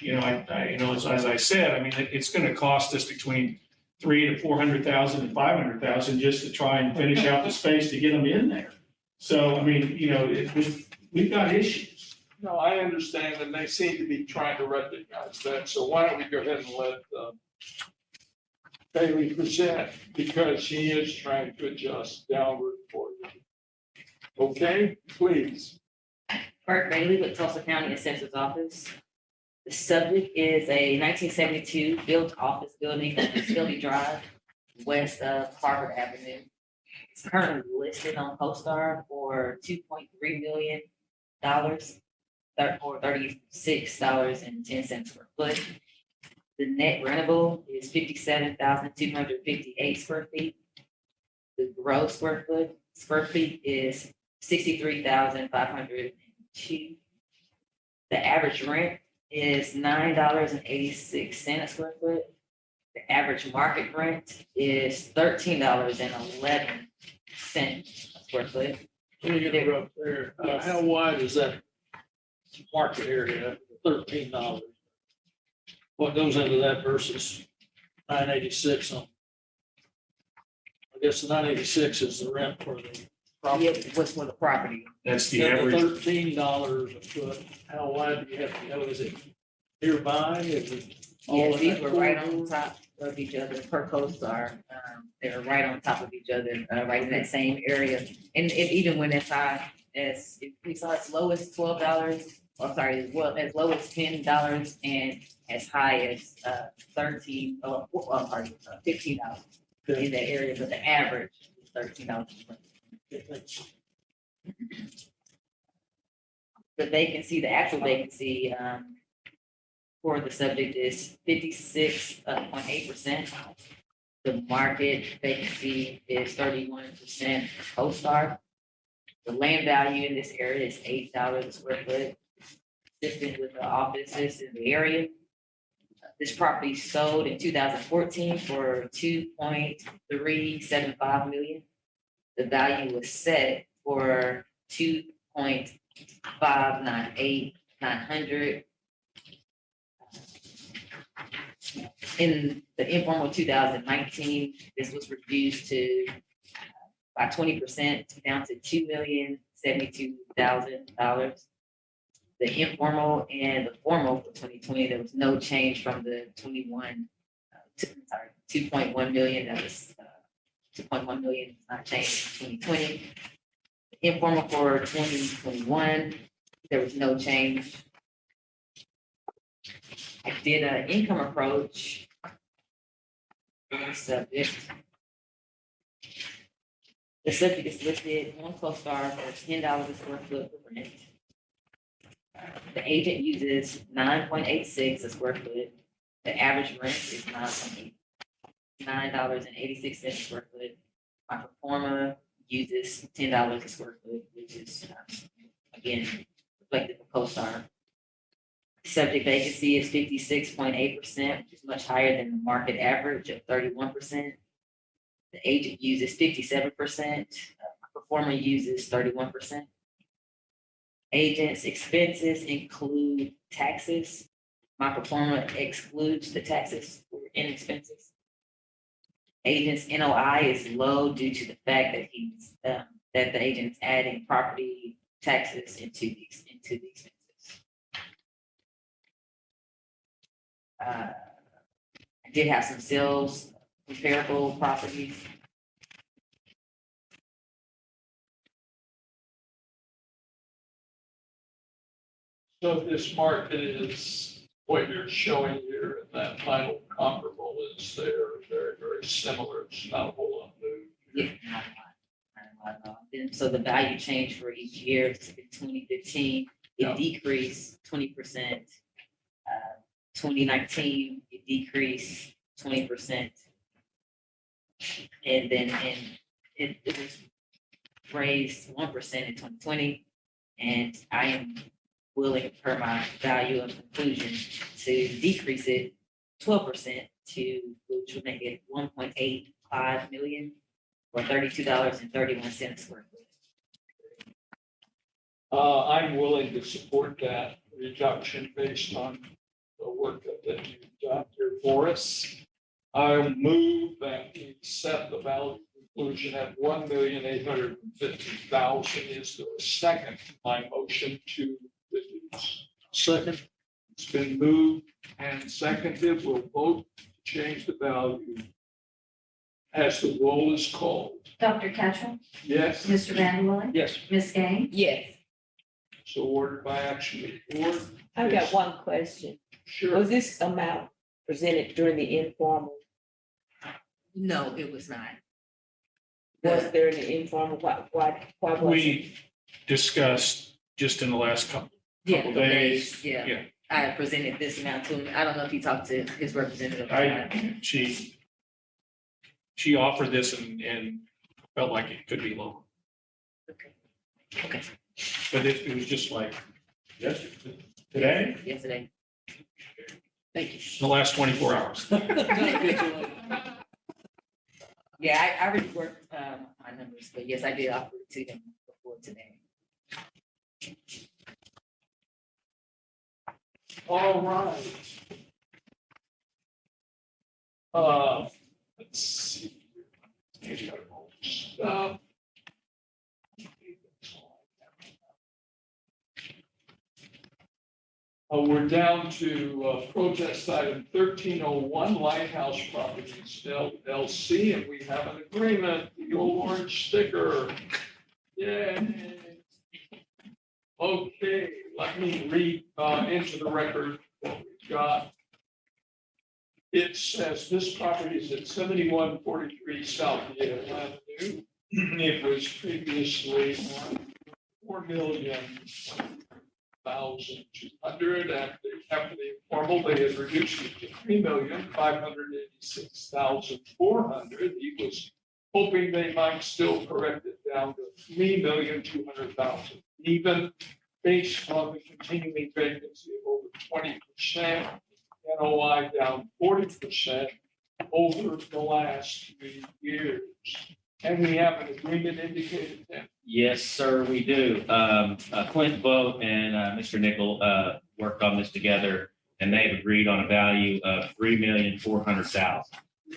as I said, I mean, it's going to cost us between $300,000 to $400,000 and $500,000 just to try and finish out the space to get them in there. So, I mean, we've got issues. No, I understand, and they seem to be trying to recognize that. So why don't we go ahead and let Bailey present, because she is trying to adjust downward for you. Okay, please. Bert Bailey with Tulsa County Assessor's Office. The subject is a 1972 built office building on Philly Drive, west of Harvard Avenue. It's currently listed on CoStar for $2.3 million, or $36.10 per foot. The net rentable is 57,258 square feet. The gross square feet is 63,502. The average rent is $9.86 a square foot. The average market rent is $13.11 a square foot. Let me interrupt there. Yes. How wide is that market area, $13? What goes into that versus 986 on? I guess the 986 is the rent for the property. Yeah, what's for the property? That's the And the average. $13 a foot, how wide do you have to go? Is it nearby? Is it all Yeah, in these that were right on corridor? top of each other per CoStar. They're right on top of each other, right in that same area. And it even went as high as, if we saw as low as $12, or sorry, as well, as low as $10 and as high as 13, $15 in that area, but the average is $13. The vacancy, the actual vacancy, for the subject is 56.8%. The market vacancy is 31% CoStar. The land value in this area is $8 a square foot, consistent with the offices in the area. This property sold in 2014 for $2.375 million. The value was set for $2.598,900. In the informal 2019, this was reduced to by 20% down to $2,072,000. The informal and the formal for 2020, there was no change from the 2.1 million. That was 2.1 million, not changed in 2020. Informal for 2021, there was no change. I did an income approach for the subject. The subject is listed on CoStar for $10 a square foot for rent. The agent uses 9.86 a square foot. The average rent is $9.86 a square foot. My performer uses $10 a square foot, which is again reflective of CoStar. Subject vacancy is 56.8%, which is much higher than the market average of 31%. The agent uses 57%. Performer uses 31%. Agent's expenses include taxes. My performer excludes the taxes and expenses. Agent's NOI is low due to the fact that that the agent's adding property taxes into the expenses. I did have some sales comparable properties. So this market is what you're showing here, and that final comparable is there, very, very similar. It's not a whole lot new. Yeah, not a lot. And so the value change for each year, in 2015, Yeah. it decreased 20%. 2019, it decreased 20%. And then it was raised 1% in 2020. And I am willing, per my value of conclusion, to decrease it 12% which would make it 1.85 million, or $32.31 square foot. I'm willing to support that reduction based on the work that you've done here for us. I move that we set the value conclusion at $1,850,000. Is there a second to my motion to reduce? Second, It's been moved and seconded. We'll vote to change the value as the roll is called. Dr. Ketchum, Yes, Mr. Vanderwiller, yes. Ms. Gaines, Yes. so ordered by action of the board. I've got one question. Sure. Was this amount presented during the informal? No, it was not. Was there an informal, why was it? We discussed just in the last couple Yeah, days. yeah. Yeah. I presented this amount to him. I don't know if he talked to his representative. or not. She offered this and felt like it could be lower. Okay. But it was just like today, Yesterday. Thank you. the last 24 hours. Yeah, I already worked my numbers, but yes, I did offer it to him before today. All right. Let's see. Stuff. We're down to protest item 1301, Lighthouse Properties LLC, and we have an agreement, the old orange sticker. Yay. Okay, let me read into the record what we've got. It says this property is at 7143 South Yale Avenue. It was previously 4,000,200. After the informal, they had reduced it to 3,586,400. He was hoping they might still correct it down to 3,200,000, even based on the continuing vacancy of over 20%. NOI down 40% over the last 3 years. And we have an agreement indicated that. Yes, sir, we do. Clint Vogt and Mr. Nickel worked on this together, and they've agreed on a value of $3,400,000.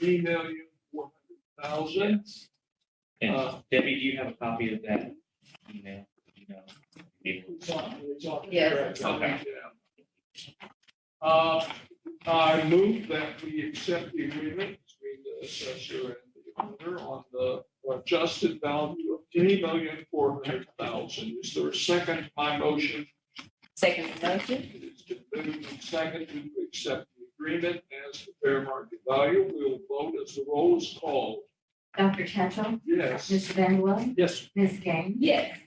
3,400,000. And Debbie, do you have a copy of that email? It's on Yes. Okay. I move that we accept the agreement between the assessor and the owner on the adjusted value of $3,400,000. Is there a second to my motion? Second motion? It has been moved and seconded to accept the agreement as the fair market value. We will vote as the roll is called. Dr. Tetchell, Yes. Ms. Van Wellen, Yes. Ms. Gang, Yes.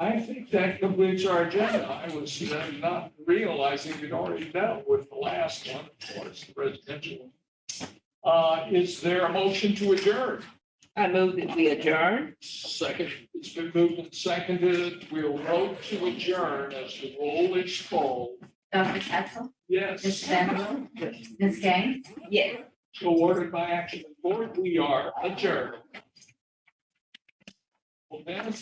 I think that completes our agenda. I was not realizing we'd already dealt with the last one, of course, the residential. Is there a motion to adjourn? I move that we adjourn. Second, it's been moved and seconded. We'll vote to adjourn as the roll is called. Dr. Tetchell, Yes. Ms. Van Wellen, Ms. Gang. Yes. So ordered by action of the board, we are adjourned. Well, Dennis,